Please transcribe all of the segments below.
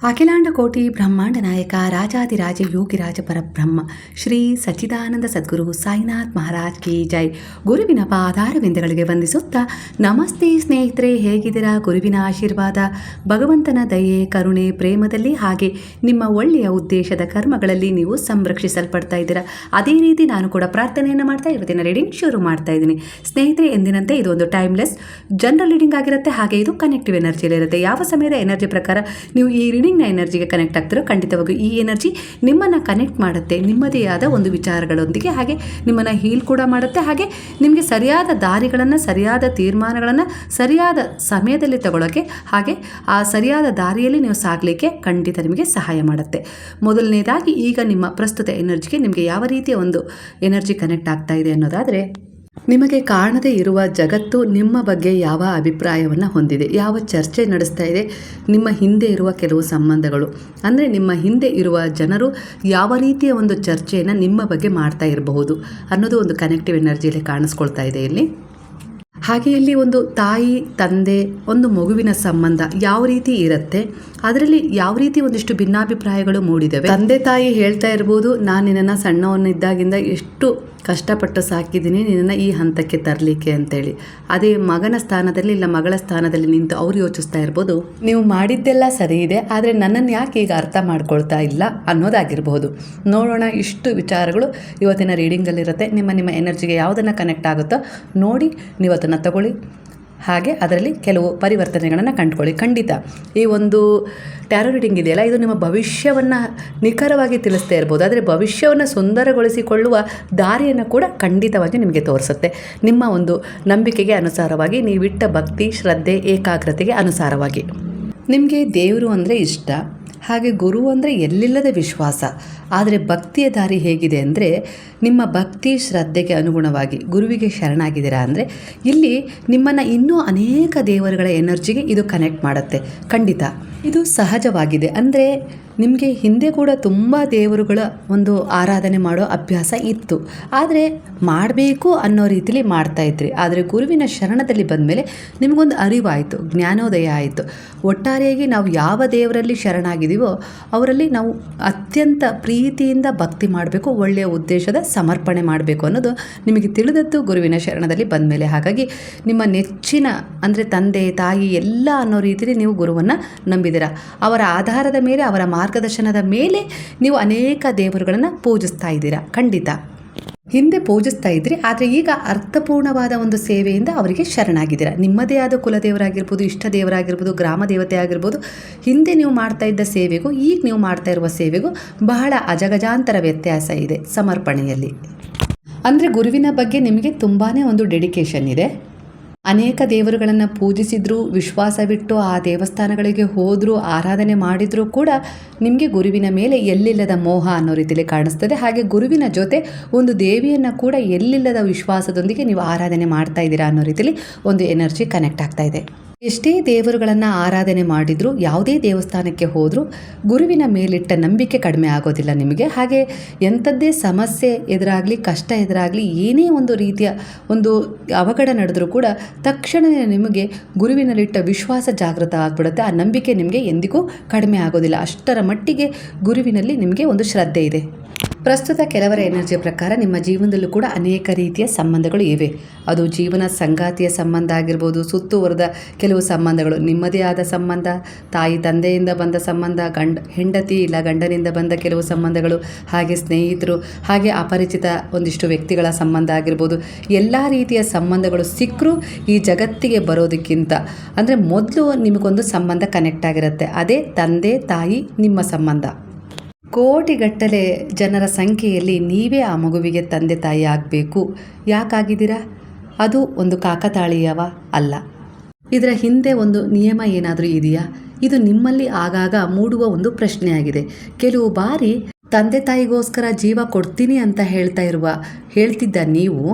ಅಖಿಲಾಂಡ ಕೋಟಿ ಬ್ರಹ್ಮಾಂಡ ನಾಯಕ ರಾಜಾದಿರಾಜ ಯೋಗಿರಾಜ ಪರಬ್ರಹ್ಮ ಶ್ರೀ ಸಚ್ಚಿದಾನಂದ ಸದ್ಗುರು ಸಾಯಿನಾಥ್ ಮಹಾರಾಜ್ ಕಿ ಜೈ. ಗುರುವಿನ ಪಾದಾರವಿಂದಗಳಿಗೆ ವಂದಿಸುತ್ತಾ, ನಮಸ್ತೆ ಸ್ನೇಹಿತರೆ, ಹೇಗಿದ್ದೀರಾ? ಗುರುವಿನ ಆಶೀರ್ವಾದ, ಭಗವಂತನ ದಯೆ, ಕರುಣೆ, ಪ್ರೇಮದಲ್ಲಿ ಹಾಗೆ ನಿಮ್ಮ ಒಳ್ಳೆಯ ಉದ್ದೇಶದ ಕರ್ಮಗಳಲ್ಲಿ ನೀವು ಸಂರಕ್ಷಿಸಲ್ಪಡ್ತಾ ಇದ್ದೀರಾ. ಅದೇ ರೀತಿ ನಾನು ಕೂಡ ಪ್ರಾರ್ಥನೆಯನ್ನು ಮಾಡ್ತಾ ಇವತ್ತಿನ ರೀಡಿಂಗ್ ಶುರು ಮಾಡ್ತಾ ಇದ್ದೀನಿ. ಸ್ನೇಹಿತರೆ, ಎಂದಿನಂತೆ ಇದು ಒಂದು ಟೈಮ್ಲೆಸ್ ಜನರಲ್ ರೀಡಿಂಗ್ ಆಗಿರುತ್ತೆ. ಹಾಗೆ ಇದು ಕನೆಕ್ಟಿವ್ ಎನರ್ಜಿಯಲ್ಲಿರುತ್ತೆ. ಯಾವ ಸಮಯದ ಎನರ್ಜಿ ಪ್ರಕಾರ ನೀವು ಈ ರೀಡಿಂಗ್ನ ಎನರ್ಜಿಗೆ ಕನೆಕ್ಟ್ ಆಗ್ತಿರೋ, ಖಂಡಿತವಾಗಿ ಈ ಎನರ್ಜಿ ನಿಮ್ಮನ್ನು ಕನೆಕ್ಟ್ ಮಾಡುತ್ತೆ ನಿಮ್ಮದೇ ಆದ ಒಂದು ವಿಚಾರಗಳೊಂದಿಗೆ. ಹಾಗೆ ನಿಮ್ಮನ್ನು ಹೀಲ್ ಕೂಡ ಮಾಡುತ್ತೆ. ಹಾಗೆ ನಿಮಗೆ ಸರಿಯಾದ ದಾರಿಗಳನ್ನು, ಸರಿಯಾದ ತೀರ್ಮಾನಗಳನ್ನು ಸರಿಯಾದ ಸಮಯದಲ್ಲಿ ತಗೊಳ್ಳೋಕ್ಕೆ, ಹಾಗೆ ಆ ಸರಿಯಾದ ದಾರಿಯಲ್ಲಿ ನೀವು ಸಾಗಲಿಕ್ಕೆ ಖಂಡಿತ ನಿಮಗೆ ಸಹಾಯ ಮಾಡುತ್ತೆ. ಮೊದಲನೇದಾಗಿ ಈಗ ನಿಮ್ಮ ಪ್ರಸ್ತುತ ಎನರ್ಜಿಗೆ ನಿಮಗೆ ಯಾವ ರೀತಿಯ ಒಂದು ಎನರ್ಜಿ ಕನೆಕ್ಟ್ ಆಗ್ತಾ ಇದೆ ಅನ್ನೋದಾದರೆ, ನಿಮಗೆ ಕಾಣದೇ ಇರುವ ಜಗತ್ತು ನಿಮ್ಮ ಬಗ್ಗೆ ಯಾವ ಅಭಿಪ್ರಾಯವನ್ನು ಹೊಂದಿದೆ, ಯಾವ ಚರ್ಚೆ ನಡೆಸ್ತಾ ಇದೆ, ನಿಮ್ಮ ಹಿಂದೆ ಇರುವ ಕೆಲವು ಸಂಬಂಧಗಳು, ಅಂದರೆ ನಿಮ್ಮ ಹಿಂದೆ ಇರುವ ಜನರು ಯಾವ ರೀತಿಯ ಒಂದು ಚರ್ಚೆಯನ್ನು ನಿಮ್ಮ ಬಗ್ಗೆ ಮಾಡ್ತಾ ಇರಬಹುದು ಅನ್ನೋದು ಒಂದು ಕನೆಕ್ಟಿವ್ ಎನರ್ಜಿಯಲ್ಲಿ ಕಾಣಿಸ್ಕೊಳ್ತಾ ಇದೆ ಇಲ್ಲಿ. ಹಾಗೆ ಇಲ್ಲಿ ಒಂದು ತಾಯಿ ತಂದೆ ಒಂದು ಮಗುವಿನ ಸಂಬಂಧ ಯಾವ ರೀತಿ ಇರುತ್ತೆ, ಅದರಲ್ಲಿ ಯಾವ ರೀತಿ ಒಂದಿಷ್ಟು ಭಿನ್ನಾಭಿಪ್ರಾಯಗಳು ಮೂಡಿದವೆ. ತಂದೆ ತಾಯಿ ಹೇಳ್ತಾ ಇರ್ಬೋದು, ನಾನು ನಿನ್ನನ್ನು ಸಣ್ಣವನಿದ್ದಾಗಿಂದ ಎಷ್ಟು ಕಷ್ಟಪಟ್ಟು ಸಾಕಿದ್ದೀನಿ ನಿನ್ನನ್ನು ಈ ಹಂತಕ್ಕೆ ತರಲಿಕ್ಕೆ ಅಂತೇಳಿ. ಅದೇ ಮಗನ ಸ್ಥಾನದಲ್ಲಿ ಇಲ್ಲ ಮಗಳ ಸ್ಥಾನದಲ್ಲಿ ನಿಂತು ಅವ್ರು ಯೋಚಿಸ್ತಾ ಇರ್ಬೋದು, ನೀವು ಮಾಡಿದ್ದೆಲ್ಲ ಸರಿ ಇದೆ, ಆದರೆ ನನ್ನನ್ನು ಯಾಕೆ ಈಗ ಅರ್ಥ ಮಾಡ್ಕೊಳ್ತಾ ಇಲ್ಲ ಅನ್ನೋದಾಗಿರ್ಬೋದು. ನೋಡೋಣ, ಇಷ್ಟು ವಿಚಾರಗಳು ಇವತ್ತಿನ ರೀಡಿಂಗಲ್ಲಿರುತ್ತೆ. ನಿಮ್ಮ ಎನರ್ಜಿಗೆ ಯಾವುದನ್ನು ಕನೆಕ್ಟ್ ಆಗುತ್ತೋ ನೋಡಿ ನೀವು ಅದನ್ನು ತಗೊಳ್ಳಿ. ಹಾಗೆ ಅದರಲ್ಲಿ ಕೆಲವು ಪರಿವರ್ತನೆಗಳನ್ನು ಕಂಡುಕೊಳ್ಳಿ. ಖಂಡಿತ ಈ ಒಂದು ಟ್ಯಾರೋ ರೀಡಿಂಗ್ ಇದೆಯಲ್ಲ, ಇದು ನಿಮ್ಮ ಭವಿಷ್ಯವನ್ನು ನಿಖರವಾಗಿ ತಿಳಿಸ್ತಾ ಇರ್ಬೋದು, ಆದರೆ ಭವಿಷ್ಯವನ್ನು ಸುಂದರಗೊಳಿಸಿಕೊಳ್ಳುವ ದಾರಿಯನ್ನು ಕೂಡ ಖಂಡಿತವಾಗಿ ನಿಮಗೆ ತೋರಿಸುತ್ತೆ. ನಿಮ್ಮ ಒಂದು ನಂಬಿಕೆಗೆ ಅನುಸಾರವಾಗಿ, ನೀವಿಟ್ಟ ಭಕ್ತಿ, ಶ್ರದ್ಧೆ, ಏಕಾಗ್ರತೆಗೆ ಅನುಸಾರವಾಗಿ. ನಿಮಗೆ ದೇವರು ಅಂದರೆ ಇಷ್ಟ, ಹಾಗೆ ಗುರು ಅಂದರೆ ಎಲ್ಲಿಲ್ಲದ ವಿಶ್ವಾಸ. ಆದರೆ ಭಕ್ತಿಯ ದಾರಿ ಹೇಗಿದೆ ಅಂದರೆ, ನಿಮ್ಮ ಭಕ್ತಿ ಶ್ರದ್ಧೆಗೆ ಅನುಗುಣವಾಗಿ ಗುರುವಿಗೆ ಶರಣಾಗಿದ್ದೀರಾ ಅಂದರೆ ಇಲ್ಲಿ ನಿಮ್ಮನ್ನು ಇನ್ನೂ ಅನೇಕ ದೇವರುಗಳ ಎನರ್ಜಿಗೆ ಇದು ಕನೆಕ್ಟ್ ಮಾಡುತ್ತೆ. ಖಂಡಿತ ಇದು ಸಹಜವಾಗಿದೆ. ಅಂದರೆ ನಿಮಗೆ ಹಿಂದೆ ಕೂಡ ತುಂಬ ದೇವರುಗಳ ಒಂದು ಆರಾಧನೆ ಮಾಡೋ ಅಭ್ಯಾಸ ಇತ್ತು, ಆದರೆ ಮಾಡಬೇಕು ಅನ್ನೋ ರೀತಿಲಿ ಮಾಡ್ತಾಯಿದ್ರಿ. ಆದರೆ ಗುರುವಿನ ಶರಣದಲ್ಲಿ ಬಂದಮೇಲೆ ನಿಮಗೊಂದು ಅರಿವಾಯಿತು, ಜ್ಞಾನೋದಯ ಆಯಿತು. ಒಟ್ಟಾರೆಯಾಗಿ ನಾವು ಯಾವ ದೇವರಲ್ಲಿ ಶರಣಾಗಿದ್ದೀವೋ ಅವರಲ್ಲಿ ನಾವು ಅತ್ಯಂತ ಪ್ರೀತಿಯಿಂದ ಭಕ್ತಿ ಮಾಡಬೇಕು, ಒಳ್ಳೆಯ ಉದ್ದೇಶದ ಸಮರ್ಪಣೆ ಮಾಡಬೇಕು ಅನ್ನೋದು ನಿಮಗೆ ತಿಳಿದದ್ದು ಗುರುವಿನ ಶರಣದಲ್ಲಿ ಬಂದಮೇಲೆ. ಹಾಗಾಗಿ ನಿಮ್ಮ ನೆಚ್ಚಿನ ಅಂದರೆ ತಂದೆ ತಾಯಿ ಎಲ್ಲ ಅನ್ನೋ ರೀತಿಯಲ್ಲಿ ನೀವು ಗುರುವನ್ನು ನಂಬಿದ್ದೀರಾ. ಅವರ ಆಧಾರದ ಮೇಲೆ, ಅವರ ಮಾರ್ಗದರ್ಶನದ ಮೇಲೆ ನೀವು ಅನೇಕ ದೇವರುಗಳನ್ನು ಪೂಜಿಸ್ತಾ ಇದ್ದೀರಾ. ಖಂಡಿತ ಹಿಂದೆ ಪೂಜಿಸ್ತಾ ಇದ್ರಿ, ಆದರೆ ಈಗ ಅರ್ಥಪೂರ್ಣವಾದ ಒಂದು ಸೇವೆಯಿಂದ ಅವರಿಗೆ ಶರಣಾಗಿದ್ದೀರಾ. ನಿಮ್ಮದೇ ಆದ ಕುಲದೇವರಾಗಿರ್ಬೋದು, ಇಷ್ಟ ದೇವರಾಗಿರ್ಬೋದು, ಗ್ರಾಮ ದೇವತೆ ಆಗಿರ್ಬೋದು, ಹಿಂದೆ ನೀವು ಮಾಡ್ತಾ ಇದ್ದ ಸೇವೆಗೂ ಈಗ ನೀವು ಮಾಡ್ತಾ ಇರುವ ಸೇವೆಗೂ ಬಹಳ ಅಜಗಜಾಂತರ ವ್ಯತ್ಯಾಸ ಇದೆ ಸಮರ್ಪಣೆಯಲ್ಲಿ. ಅಂದರೆ ಗುರುವಿನ ಬಗ್ಗೆ ನಿಮಗೆ ತುಂಬಾ ಒಂದು ಡೆಡಿಕೇಶನ್ ಇದೆ. ಅನೇಕ ದೇವರುಗಳನ್ನು ಪೂಜಿಸಿದ್ರು, ವಿಶ್ವಾಸವಿಟ್ಟು ಆ ದೇವಸ್ಥಾನಗಳಿಗೆ ಹೋದರೂ, ಆರಾಧನೆ ಮಾಡಿದರೂ ಕೂಡ ನಿಮಗೆ ಗುರುವಿನ ಮೇಲೆ ಎಲ್ಲಿಲ್ಲದ ಮೋಹ ಅನ್ನೋ ರೀತಿಯಲ್ಲಿ ಕಾಣಿಸ್ತದೆ. ಹಾಗೆ ಗುರುವಿನ ಜೊತೆ ಒಂದು ದೇವಿಯನ್ನು ಕೂಡ ಎಲ್ಲಿಲ್ಲದ ವಿಶ್ವಾಸದೊಂದಿಗೆ ನೀವು ಆರಾಧನೆ ಮಾಡ್ತಾ ಇದ್ದೀರಾ ಅನ್ನೋ ರೀತಿಯಲ್ಲಿ ಒಂದು ಎನರ್ಜಿ ಕನೆಕ್ಟ್ ಆಗ್ತಾ ಇದೆ. ಎಷ್ಟೇ ದೇವರುಗಳನ್ನು ಆರಾಧನೆ ಮಾಡಿದರೂ, ಯಾವುದೇ ದೇವಸ್ಥಾನಕ್ಕೆ ಹೋದರೂ ಗುರುವಿನ ಮೇಲಿಟ್ಟ ನಂಬಿಕೆ ಕಡಿಮೆ ಆಗೋದಿಲ್ಲ ನಿಮಗೆ. ಹಾಗೆ ಎಂಥದ್ದೇ ಸಮಸ್ಯೆ ಎದುರಾಗಲಿ, ಕಷ್ಟ ಎದುರಾಗಲಿ, ಏನೇ ಒಂದು ರೀತಿಯ ಒಂದು ಅವಘಡ ನಡೆದರೂ ಕೂಡ ತಕ್ಷಣವೇ ನಿಮಗೆ ಗುರುವಿನಲ್ಲಿಟ್ಟ ವಿಶ್ವಾಸ ಜಾಗೃತ ಆಗಿಬಿಡುತ್ತೆ. ಆ ನಂಬಿಕೆ ನಿಮಗೆ ಎಂದಿಗೂ ಕಡಿಮೆ ಆಗೋದಿಲ್ಲ. ಅಷ್ಟರ ಮಟ್ಟಿಗೆ ಗುರುವಿನಲ್ಲಿ ನಿಮಗೆ ಒಂದು ಶ್ರದ್ಧೆ ಇದೆ. ಪ್ರಸ್ತುತ ಕೆಲವರ ಎನರ್ಜಿಯ ಪ್ರಕಾರ ನಿಮ್ಮ ಜೀವನದಲ್ಲೂ ಕೂಡ ಅನೇಕ ರೀತಿಯ ಸಂಬಂಧಗಳು ಇವೆ. ಅದು ಜೀವನ ಸಂಗಾತಿಯ ಸಂಬಂಧ ಆಗಿರ್ಬೋದು, ಸುತ್ತುವರೆದ ಕೆಲವು ಸಂಬಂಧಗಳು, ನಿಮ್ಮದೇ ಆದ ಸಂಬಂಧ, ತಾಯಿ ತಂದೆಯಿಂದ ಬಂದ ಸಂಬಂಧ, ಹೆಂಡತಿ ಇಲ್ಲ ಗಂಡನಿಂದ ಬಂದ ಕೆಲವು ಸಂಬಂಧಗಳು, ಹಾಗೆ ಸ್ನೇಹಿತರು, ಹಾಗೆ ಅಪರಿಚಿತ ಒಂದಿಷ್ಟು ವ್ಯಕ್ತಿಗಳ ಸಂಬಂಧ ಆಗಿರ್ಬೋದು. ಎಲ್ಲ ರೀತಿಯ ಸಂಬಂಧಗಳು ಸಿಕ್ಕರೂ ಈ ಜಗತ್ತಿಗೆ ಬರೋದಕ್ಕಿಂತ ಅಂದರೆ ಮೊದಲು ನಿಮಗೊಂದು ಸಂಬಂಧ ಕನೆಕ್ಟ್ ಆಗಿರುತ್ತೆ. ಅದೇ ತಂದೆ ತಾಯಿ ನಿಮ್ಮ ಸಂಬಂಧ. ಕೋಟಿಗಟ್ಟಲೆ ಜನರ ಸಂಖ್ಯೆಯಲ್ಲಿ ನೀವೇ ಆ ಮಗುವಿಗೆ ತಂದೆ ತಾಯಿ ಆಗಬೇಕು. ಯಾಕಾಗಿದ್ದೀರಾ? ಅದು ಒಂದು ಕಾಕತಾಳೀಯವ ಅಲ್ಲ. ಇದರ ಹಿಂದೆ ಒಂದು ನಿಯಮ ಏನಾದರೂ ಇದೆಯಾ? ಇದು ನಿಮ್ಮಲ್ಲಿ ಆಗಾಗ ಮೂಡುವ ಒಂದು ಪ್ರಶ್ನೆಯಾಗಿದೆ. ಕೆಲವು ಬಾರಿ ತಂದೆ ತಾಯಿಗೋಸ್ಕರ ಜೀವ ಕೊಡ್ತೀನಿ ಅಂತ ಹೇಳ್ತಿದ್ದ ನೀವು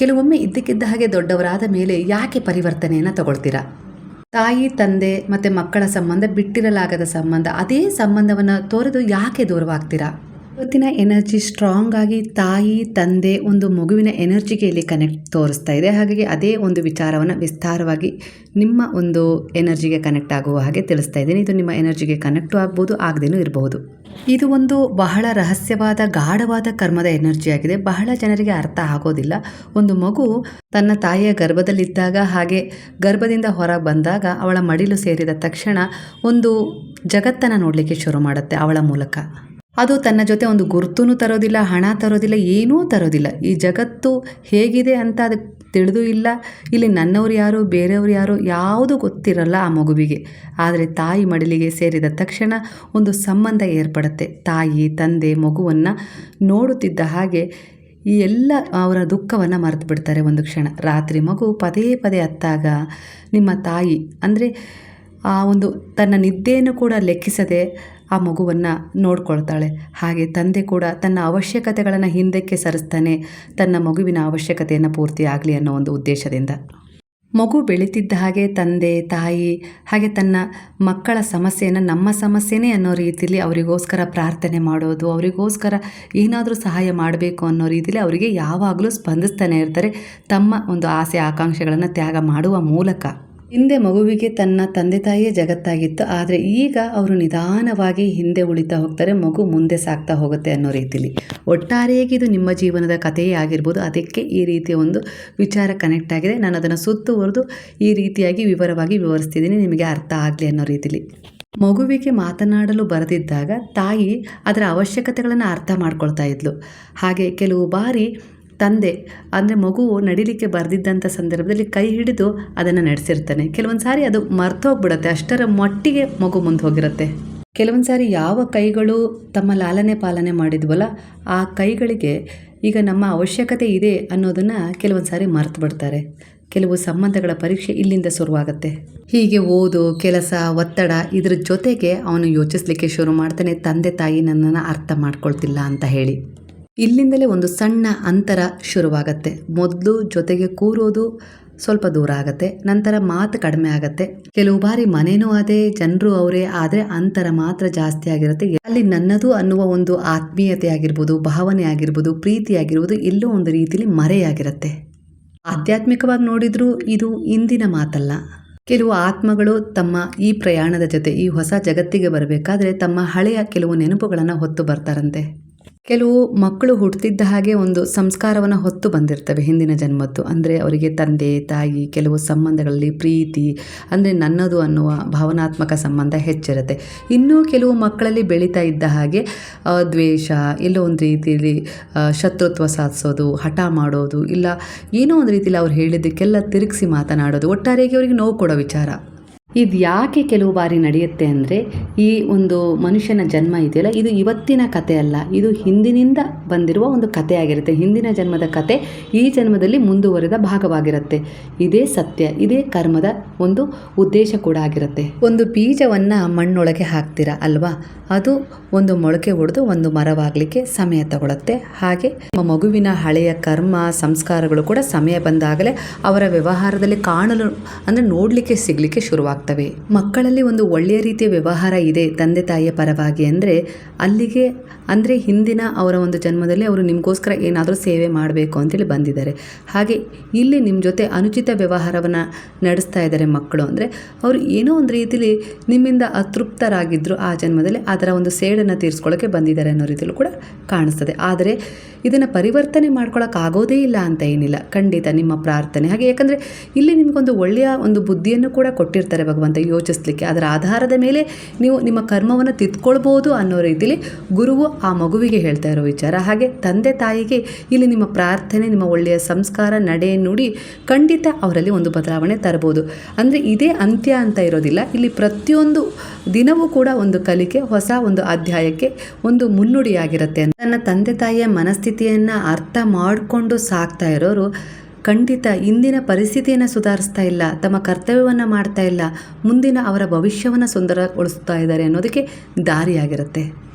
ಕೆಲವೊಮ್ಮೆ ಇದ್ದಕ್ಕಿದ್ದ ಹಾಗೆ ದೊಡ್ಡವರಾದ ಮೇಲೆ ಯಾಕೆ ಪರಿವರ್ತನೆಯನ್ನು ತಗೊಳ್ತೀರಾ? ತಾಯಿ ತಂದೆ ಮತ್ತು ಮಕ್ಕಳ ಸಂಬಂಧ ಬಿಟ್ಟಿರಲಾಗದ ಸಂಬಂಧ, ಅದೇ ಸಂಬಂಧವನ್ನು ತೊರೆದು ಯಾಕೆ ದೂರವಾಗ್ತೀರಾ? ಇವತ್ತಿನ ಎನರ್ಜಿ ಸ್ಟ್ರಾಂಗ್ ಆಗಿ ತಾಯಿ ತಂದೆ ಒಂದು ಮಗುವಿನ ಎನರ್ಜಿಗೆ ಇಲ್ಲಿ ಕನೆಕ್ಟ್ ತೋರಿಸ್ತಾ ಇದೆ. ಹಾಗಾಗಿ ಅದೇ ಒಂದು ವಿಚಾರವನ್ನು ವಿಸ್ತಾರವಾಗಿ ನಿಮ್ಮ ಒಂದು ಎನರ್ಜಿಗೆ ಕನೆಕ್ಟ್ ಆಗುವ ಹಾಗೆ ತಿಳಿಸ್ತಾ ಇದ್ದೀನಿ. ಇದು ನಿಮ್ಮ ಎನರ್ಜಿಗೆ ಕನೆಕ್ಟು ಆಗ್ಬೋದು, ಆಗದೇನೂ ಇರಬಹುದು. ಇದು ಒಂದು ಬಹಳ ರಹಸ್ಯವಾದ ಗಾಢವಾದ ಕರ್ಮದ ಎನರ್ಜಿ ಆಗಿದೆ. ಬಹಳ ಜನರಿಗೆ ಅರ್ಥ ಆಗೋದಿಲ್ಲ. ಒಂದು ಮಗು ತನ್ನ ತಾಯಿಯ ಗರ್ಭದಲ್ಲಿದ್ದಾಗ ಹಾಗೆ ಗರ್ಭದಿಂದ ಹೊರಗೆ ಬಂದಾಗ ಅವಳ ಮಡಿಲು ಸೇರಿದ ತಕ್ಷಣ ಒಂದು ಜಗತ್ತನ್ನು ನೋಡಲಿಕ್ಕೆ ಶುರು ಮಾಡುತ್ತೆ ಅವಳ ಮೂಲಕ. ಅದು ತನ್ನ ಜೊತೆ ಒಂದು ಗುರುತೂ ತರೋದಿಲ್ಲ, ಹಣ ತರೋದಿಲ್ಲ, ಏನೂ ತರೋದಿಲ್ಲ. ಈ ಜಗತ್ತು ಹೇಗಿದೆ ಅಂತ ಅದಕ್ಕೆ ತಿಳಿದೂ ಇಲ್ಲ. ಇಲ್ಲಿ ನನ್ನವ್ರು ಯಾರು ಬೇರೆಯವ್ರು ಯಾರು ಯಾವುದೂ ಗೊತ್ತಿರಲ್ಲ ಆ ಮಗುವಿಗೆ. ಆದರೆ ತಾಯಿ ಮಡಿಲಿಗೆ ಸೇರಿದ ತಕ್ಷಣ ಒಂದು ಸಂಬಂಧ ಏರ್ಪಡುತ್ತೆ. ತಾಯಿ ತಂದೆ ಮಗುವನ್ನು ನೋಡುತ್ತಿದ್ದ ಹಾಗೆ ಈ ಎಲ್ಲ ಅವರ ದುಃಖವನ್ನು ಮರೆತು ಬಿಡ್ತಾರೆ ಒಂದು ಕ್ಷಣ. ರಾತ್ರಿ ಮಗು ಪದೇ ಪದೇ ಅತ್ತಾಗ ನಿಮ್ಮ ತಾಯಿ ಅಂದರೆ ಆ ಒಂದು ತನ್ನ ನಿದ್ದೆಯನ್ನು ಕೂಡ ಲೆಕ್ಕಿಸದೆ ಆ ಮಗುವನ್ನು ನೋಡ್ಕೊಳ್ತಾಳೆ. ಹಾಗೆ ತಂದೆ ಕೂಡ ತನ್ನ ಅವಶ್ಯಕತೆಗಳನ್ನು ಹಿಂದಕ್ಕೆ ಸರಿಸ್ತಾನೆ, ತನ್ನ ಮಗುವಿನ ಅವಶ್ಯಕತೆಯನ್ನು ಪೂರ್ತಿ ಆಗಲಿ ಅನ್ನೋ ಒಂದು ಉದ್ದೇಶದಿಂದ. ಮಗು ಬೆಳೀತಿದ್ದ ಹಾಗೆ ತಂದೆ ತಾಯಿ ಹಾಗೆ ತನ್ನ ಮಕ್ಕಳ ಸಮಸ್ಯೆಯನ್ನು ನಮ್ಮ ಸಮಸ್ಯೆನೇ ಅನ್ನೋ ರೀತಿಯಲ್ಲಿ ಅವರಿಗೋಸ್ಕರ ಪ್ರಾರ್ಥನೆ ಮಾಡೋದು, ಅವರಿಗೋಸ್ಕರ ಏನಾದರೂ ಸಹಾಯ ಮಾಡಬೇಕು ಅನ್ನೋ ರೀತಿಯಲ್ಲಿ ಅವರಿಗೆ ಯಾವಾಗಲೂ ಸ್ಪಂದಿಸ್ತಾನೆ ಇರ್ತಾರೆ, ತಮ್ಮ ಒಂದು ಆಸೆ ಆಕಾಂಕ್ಷೆಗಳನ್ನು ತ್ಯಾಗ ಮಾಡುವ ಮೂಲಕ. ಹಿಂದೆ ಮಗುವಿಗೆ ತನ್ನ ತಂದೆ ತಾಯಿಯೇ ಜಗತ್ತಾಗಿತ್ತು, ಆದರೆ ಈಗ ಅವರು ನಿಧಾನವಾಗಿ ಹಿಂದೆ ಉಳಿತಾ ಹೋಗ್ತಾರೆ, ಮಗು ಮುಂದೆ ಸಾಗ್ತಾ ಹೋಗುತ್ತೆ ಅನ್ನೋ ರೀತಿಯಲ್ಲಿ. ಒಟ್ಟಾರೆಯಾಗಿ ಇದು ನಿಮ್ಮ ಜೀವನದ ಕಥೆಯೇ ಆಗಿರ್ಬೋದು. ಅದಕ್ಕೆ ಈ ರೀತಿಯ ಒಂದು ವಿಚಾರ ಕನೆಕ್ಟ್ ಆಗಿದೆ. ನಾನು ಅದನ್ನು ಸುತ್ತುವರೆದು ಈ ರೀತಿಯಾಗಿ ವಿವರವಾಗಿ ವಿವರಿಸ್ತಿದ್ದೀನಿ, ನಿಮಗೆ ಅರ್ಥ ಆಗಲಿ ಅನ್ನೋ ರೀತಿಯಲ್ಲಿ. ಮಗುವಿಗೆ ಮಾತನಾಡಲು ಬರದಿದ್ದಾಗ ತಾಯಿ ಅದರ ಅವಶ್ಯಕತೆಗಳನ್ನು ಅರ್ಥ ಮಾಡ್ಕೊಳ್ತಾ ಇದ್ಲು. ಹಾಗೆ ಕೆಲವು ಬಾರಿ ತಂದೆ ಅಂದರೆ ಮಗು ನಡಿಲಿಕ್ಕೆ ಬರೆದಿದ್ದಂಥ ಸಂದರ್ಭದಲ್ಲಿ ಕೈ ಹಿಡಿದು ಅದನ್ನು ನಡೆಸಿರ್ತಾನೆ. ಕೆಲವೊಂದು ಸಾರಿ ಅದು ಮರ್ತೋಗ್ಬಿಡುತ್ತೆ, ಅಷ್ಟರ ಮಟ್ಟಿಗೆ ಮಗು ಮುಂದೆ ಹೋಗಿರುತ್ತೆ. ಕೆಲವೊಂದು ಸಾರಿ ಯಾವ ಕೈಗಳು ತಮ್ಮ ಲಾಲನೆ ಪಾಲನೆ ಮಾಡಿದ್ವಲ್ಲ ಆ ಕೈಗಳಿಗೆ ಈಗ ನಮ್ಮ ಅವಶ್ಯಕತೆ ಇದೆ ಅನ್ನೋದನ್ನು ಕೆಲವೊಂದು ಸಾರಿ ಮರ್ತು ಬಿಡ್ತಾರೆ. ಕೆಲವು ಸಂಬಂಧಗಳ ಪರೀಕ್ಷೆ ಇಲ್ಲಿಂದ ಶುರುವಾಗುತ್ತೆ. ಹೀಗೆ ಓದು, ಕೆಲಸ, ಒತ್ತಡ ಇದ್ರ ಜೊತೆಗೆ ಅವನು ಯೋಚಿಸ್ಲಿಕ್ಕೆ ಶುರು ಮಾಡ್ತಾನೆ, ತಂದೆ ತಾಯಿ ನನ್ನನ್ನು ಅರ್ಥ ಮಾಡ್ಕೊಳ್ತಿಲ್ಲ ಅಂತ ಹೇಳಿ. ಇಲ್ಲಿಂದಲೇ ಒಂದು ಸಣ್ಣ ಅಂತರ ಶುರುವಾಗತ್ತೆ. ಮೊದಲು ಜೊತೆಗೆ ಕೂರೋದು ಸ್ವಲ್ಪ ದೂರ ಆಗುತ್ತೆ, ನಂತರ ಮಾತು ಕಡಿಮೆ ಆಗುತ್ತೆ. ಕೆಲವು ಬಾರಿ ಮನೇನೂ ಅದೇ, ಜನರು ಅವರೇ, ಆದರೆ ಅಂತರ ಮಾತ್ರ ಜಾಸ್ತಿ ಆಗಿರುತ್ತೆ. ಅಲ್ಲಿ ನನ್ನದು ಅನ್ನುವ ಒಂದು ಆತ್ಮೀಯತೆ ಆಗಿರ್ಬೋದು, ಭಾವನೆ ಆಗಿರ್ಬೋದು, ಪ್ರೀತಿ ಆಗಿರ್ಬೋದು, ಎಲ್ಲೋ ಒಂದು ರೀತಿಯಲ್ಲಿ ಮರೆಯಾಗಿರುತ್ತೆ. ಆಧ್ಯಾತ್ಮಿಕವಾಗಿ ನೋಡಿದ್ರೂ ಇದು ಇಂದಿನ ಮಾತಲ್ಲ. ಕೆಲವು ಆತ್ಮಗಳು ತಮ್ಮ ಈ ಪ್ರಯಾಣದ ಜೊತೆ ಈ ಹೊಸ ಜಗತ್ತಿಗೆ ಬರಬೇಕಾದ್ರೆ ತಮ್ಮ ಹಳೆಯ ಕೆಲವು ನೆನಪುಗಳನ್ನು ಹೊತ್ತು ಬರ್ತಾರಂತೆ. ಕೆಲವು ಮಕ್ಕಳು ಹುಟ್ಟುತ್ತಿದ್ದ ಹಾಗೆ ಒಂದು ಸಂಸ್ಕಾರವನ್ನು ಹೊತ್ತು ಬಂದಿರ್ತವೆ ಹಿಂದಿನ ಜನ್ಮದ್ದು. ಅಂದರೆ ಅವರಿಗೆ ತಂದೆ ತಾಯಿ ಕೆಲವು ಸಂಬಂಧಗಳಲ್ಲಿ ಪ್ರೀತಿ ಅಂದರೆ ನನ್ನದು ಅನ್ನುವ ಭಾವನಾತ್ಮಕ ಸಂಬಂಧ ಹೆಚ್ಚಿರುತ್ತೆ. ಇನ್ನೂ ಕೆಲವು ಮಕ್ಕಳಲ್ಲಿ ಬೆಳೀತಾ ಇದ್ದ ಹಾಗೆ ದ್ವೇಷ, ಎಲ್ಲೋ ಒಂದು ರೀತಿಯಲ್ಲಿ ಶತ್ರುತ್ವ ಸಾಧಿಸೋದು, ಹಠ ಮಾಡೋದು, ಇಲ್ಲ ಏನೋ ಒಂದು ರೀತಿಯಲ್ಲಿ ಅವ್ರು ಹೇಳಿದ್ದಕ್ಕೆಲ್ಲ ತಿರುಗಿಸಿ ಮಾತನಾಡೋದು, ಒಟ್ಟಾರೆಯಾಗಿ ಅವರಿಗೆ ನೋವು ಕೊಡೋ ವಿಚಾರ. ಇದು ಯಾಕೆ ಕೆಲವು ಬಾರಿ ನಡೆಯುತ್ತೆ ಅಂದರೆ ಈ ಒಂದು ಮನುಷ್ಯನ ಜನ್ಮ ಇದೆಯಲ್ಲ, ಇದು ಇವತ್ತಿನ ಕತೆ ಅಲ್ಲ, ಇದು ಹಿಂದಿನಿಂದ ಬಂದಿರುವ ಒಂದು ಕತೆ ಆಗಿರುತ್ತೆ. ಹಿಂದಿನ ಜನ್ಮದ ಕತೆ ಈ ಜನ್ಮದಲ್ಲಿ ಮುಂದುವರೆದ ಭಾಗವಾಗಿರುತ್ತೆ. ಇದೇ ಸತ್ಯ, ಇದೇ ಕರ್ಮದ ಒಂದು ಉದ್ದೇಶ ಕೂಡ ಆಗಿರುತ್ತೆ. ಒಂದು ಬೀಜವನ್ನು ಮಣ್ಣೊಳಗೆ ಹಾಕ್ತೀರಾ ಅಲ್ವಾ, ಅದು ಒಂದು ಮೊಳಕೆ ಹೊಡೆದು ಒಂದು ಮರವಾಗಲಿಕ್ಕೆ ಸಮಯ ತಗೊಳುತ್ತೆ. ಹಾಗೆ ನಮ್ಮ ಮಗುವಿನ ಹಳೆಯ ಕರ್ಮ ಸಂಸ್ಕಾರಗಳು ಕೂಡ ಸಮಯ ಬಂದಾಗಲೇ ಅವರ ವ್ಯವಹಾರದಲ್ಲಿ ಕಾಣಲು ಅಂದರೆ ನೋಡಲಿಕ್ಕೆ ಸಿಗಲಿಕ್ಕೆ ಶುರುವಾಗ್ತವೆ. ಮಕ್ಕಳಲ್ಲಿ ಒಂದು ಒಳ್ಳೆಯ ರೀತಿಯ ವ್ಯವಹಾರ ಇದೆ ತಂದೆ ತಾಯಿಯ ಪರವಾಗಿ ಅಂದರೆ ಅಲ್ಲಿಗೆ ಅಂದರೆ ಹಿಂದಿನ ಅವರ ಒಂದು ಜನ್ಮದಲ್ಲಿ ಅವರು ನಿಮಗೋಸ್ಕರ ಏನಾದರೂ ಸೇವೆ ಮಾಡಬೇಕು ಅಂತೇಳಿ ಬಂದಿದ್ದಾರೆ. ಹಾಗೆ ಇಲ್ಲಿ ನಿಮ್ಮ ಜೊತೆ ಅನುಚಿತ ವ್ಯವಹಾರವನ್ನು ನಡೆಸ್ತಾ ಇದ್ದಾರೆ ಮಕ್ಕಳು ಅಂದರೆ ಅವರು ಏನೋ ಒಂದು ರೀತಿಯಲ್ಲಿ ನಿಮ್ಮಿಂದ ಅತೃಪ್ತರಾಗಿದ್ದರು ಆ ಜನ್ಮದಲ್ಲಿ, ಅದರ ಒಂದು ಸೇಡನ್ನು ತೀರಿಸ್ಕೊಳ್ಳೋಕ್ಕೆ ಬಂದಿದ್ದಾರೆ ಅನ್ನೋ ರೀತಿಯಲ್ಲೂ ಕೂಡ ಕಾಣಿಸ್ತದೆ. ಆದರೆ ಇದನ್ನು ಪರಿವರ್ತನೆ ಮಾಡ್ಕೊಳ್ಳೋಕ್ಕಾಗೋದೇ ಇಲ್ಲ ಅಂತ ಏನಿಲ್ಲ, ಖಂಡಿತ ನಿಮ್ಮ ಪ್ರಾರ್ಥನೆ ಹಾಗೆ. ಯಾಕಂದರೆ ಇಲ್ಲಿ ನಿಮಗೊಂದು ಒಳ್ಳೆಯ ಒಂದು ಬುದ್ಧಿಯನ್ನು ಕೂಡ ಕೊಟ್ಟಿರ್ತಾರೆ ಭಗವಂತ ಯೋಚಿಸ್ಲಿಕ್ಕೆ. ಅದರ ಆಧಾರದ ಮೇಲೆ ನೀವು ನಿಮ್ಮ ಕರ್ಮವನ್ನು ತಿದ್ಕೊಳ್ಬೋದು ಅನ್ನೋ ರೀತಿಯಲ್ಲಿ ಗುರುವು ಆ ಮಗುವಿಗೆ ಹೇಳ್ತಾ ಇರೋ ವಿಚಾರ. ಹಾಗೆ ತಂದೆ ತಾಯಿಗೆ ಇಲ್ಲಿ ನಿಮ್ಮ ಪ್ರಾರ್ಥನೆ, ನಿಮ್ಮ ಒಳ್ಳೆಯ ಸಂಸ್ಕಾರ, ನಡೆ, ನುಡಿ ಖಂಡಿತ ಅವರಲ್ಲಿ ಒಂದು ಬದಲಾವಣೆ ತರಬಹುದು. ಅಂದರೆ ಇದೇ ಅಂತ್ಯ ಅಂತ ಇರೋದಿಲ್ಲ, ಇಲ್ಲಿ ಪ್ರತಿಯೊಂದು ದಿನವೂ ಕೂಡ ಒಂದು ಕಲಿಕೆ, ಹೊಸ ಒಂದು ಅಧ್ಯಾಯಕ್ಕೆ ಒಂದು ಮುನ್ನುಡಿಯಾಗಿರುತ್ತೆ. ನನ್ನ ತಂದೆ ತಾಯಿಯ ಮನಸ್ಥಿತಿಯನ್ನು ಅರ್ಥ ಮಾಡಿಕೊಂಡು ಸಾಕ್ತಾ ಇರೋರು ಖಂಡಿತ ಇಂದಿನ ಪರಿಸ್ಥಿತಿಯನ್ನು ಸುಧಾರಿಸ್ತಾ ಇಲ್ಲ, ತಮ್ಮ ಕರ್ತವ್ಯವನ್ನು ಮಾಡ್ತಾ ಇಲ್ಲ, ಮುಂದಿನ ಅವರ ಭವಿಷ್ಯವನ್ನು ಸುಂದರಗೊಳಿಸ್ತಾ ಇದ್ದಾರೆ ಅನ್ನೋದಕ್ಕೆ ದಾರಿಯಾಗಿರುತ್ತೆ.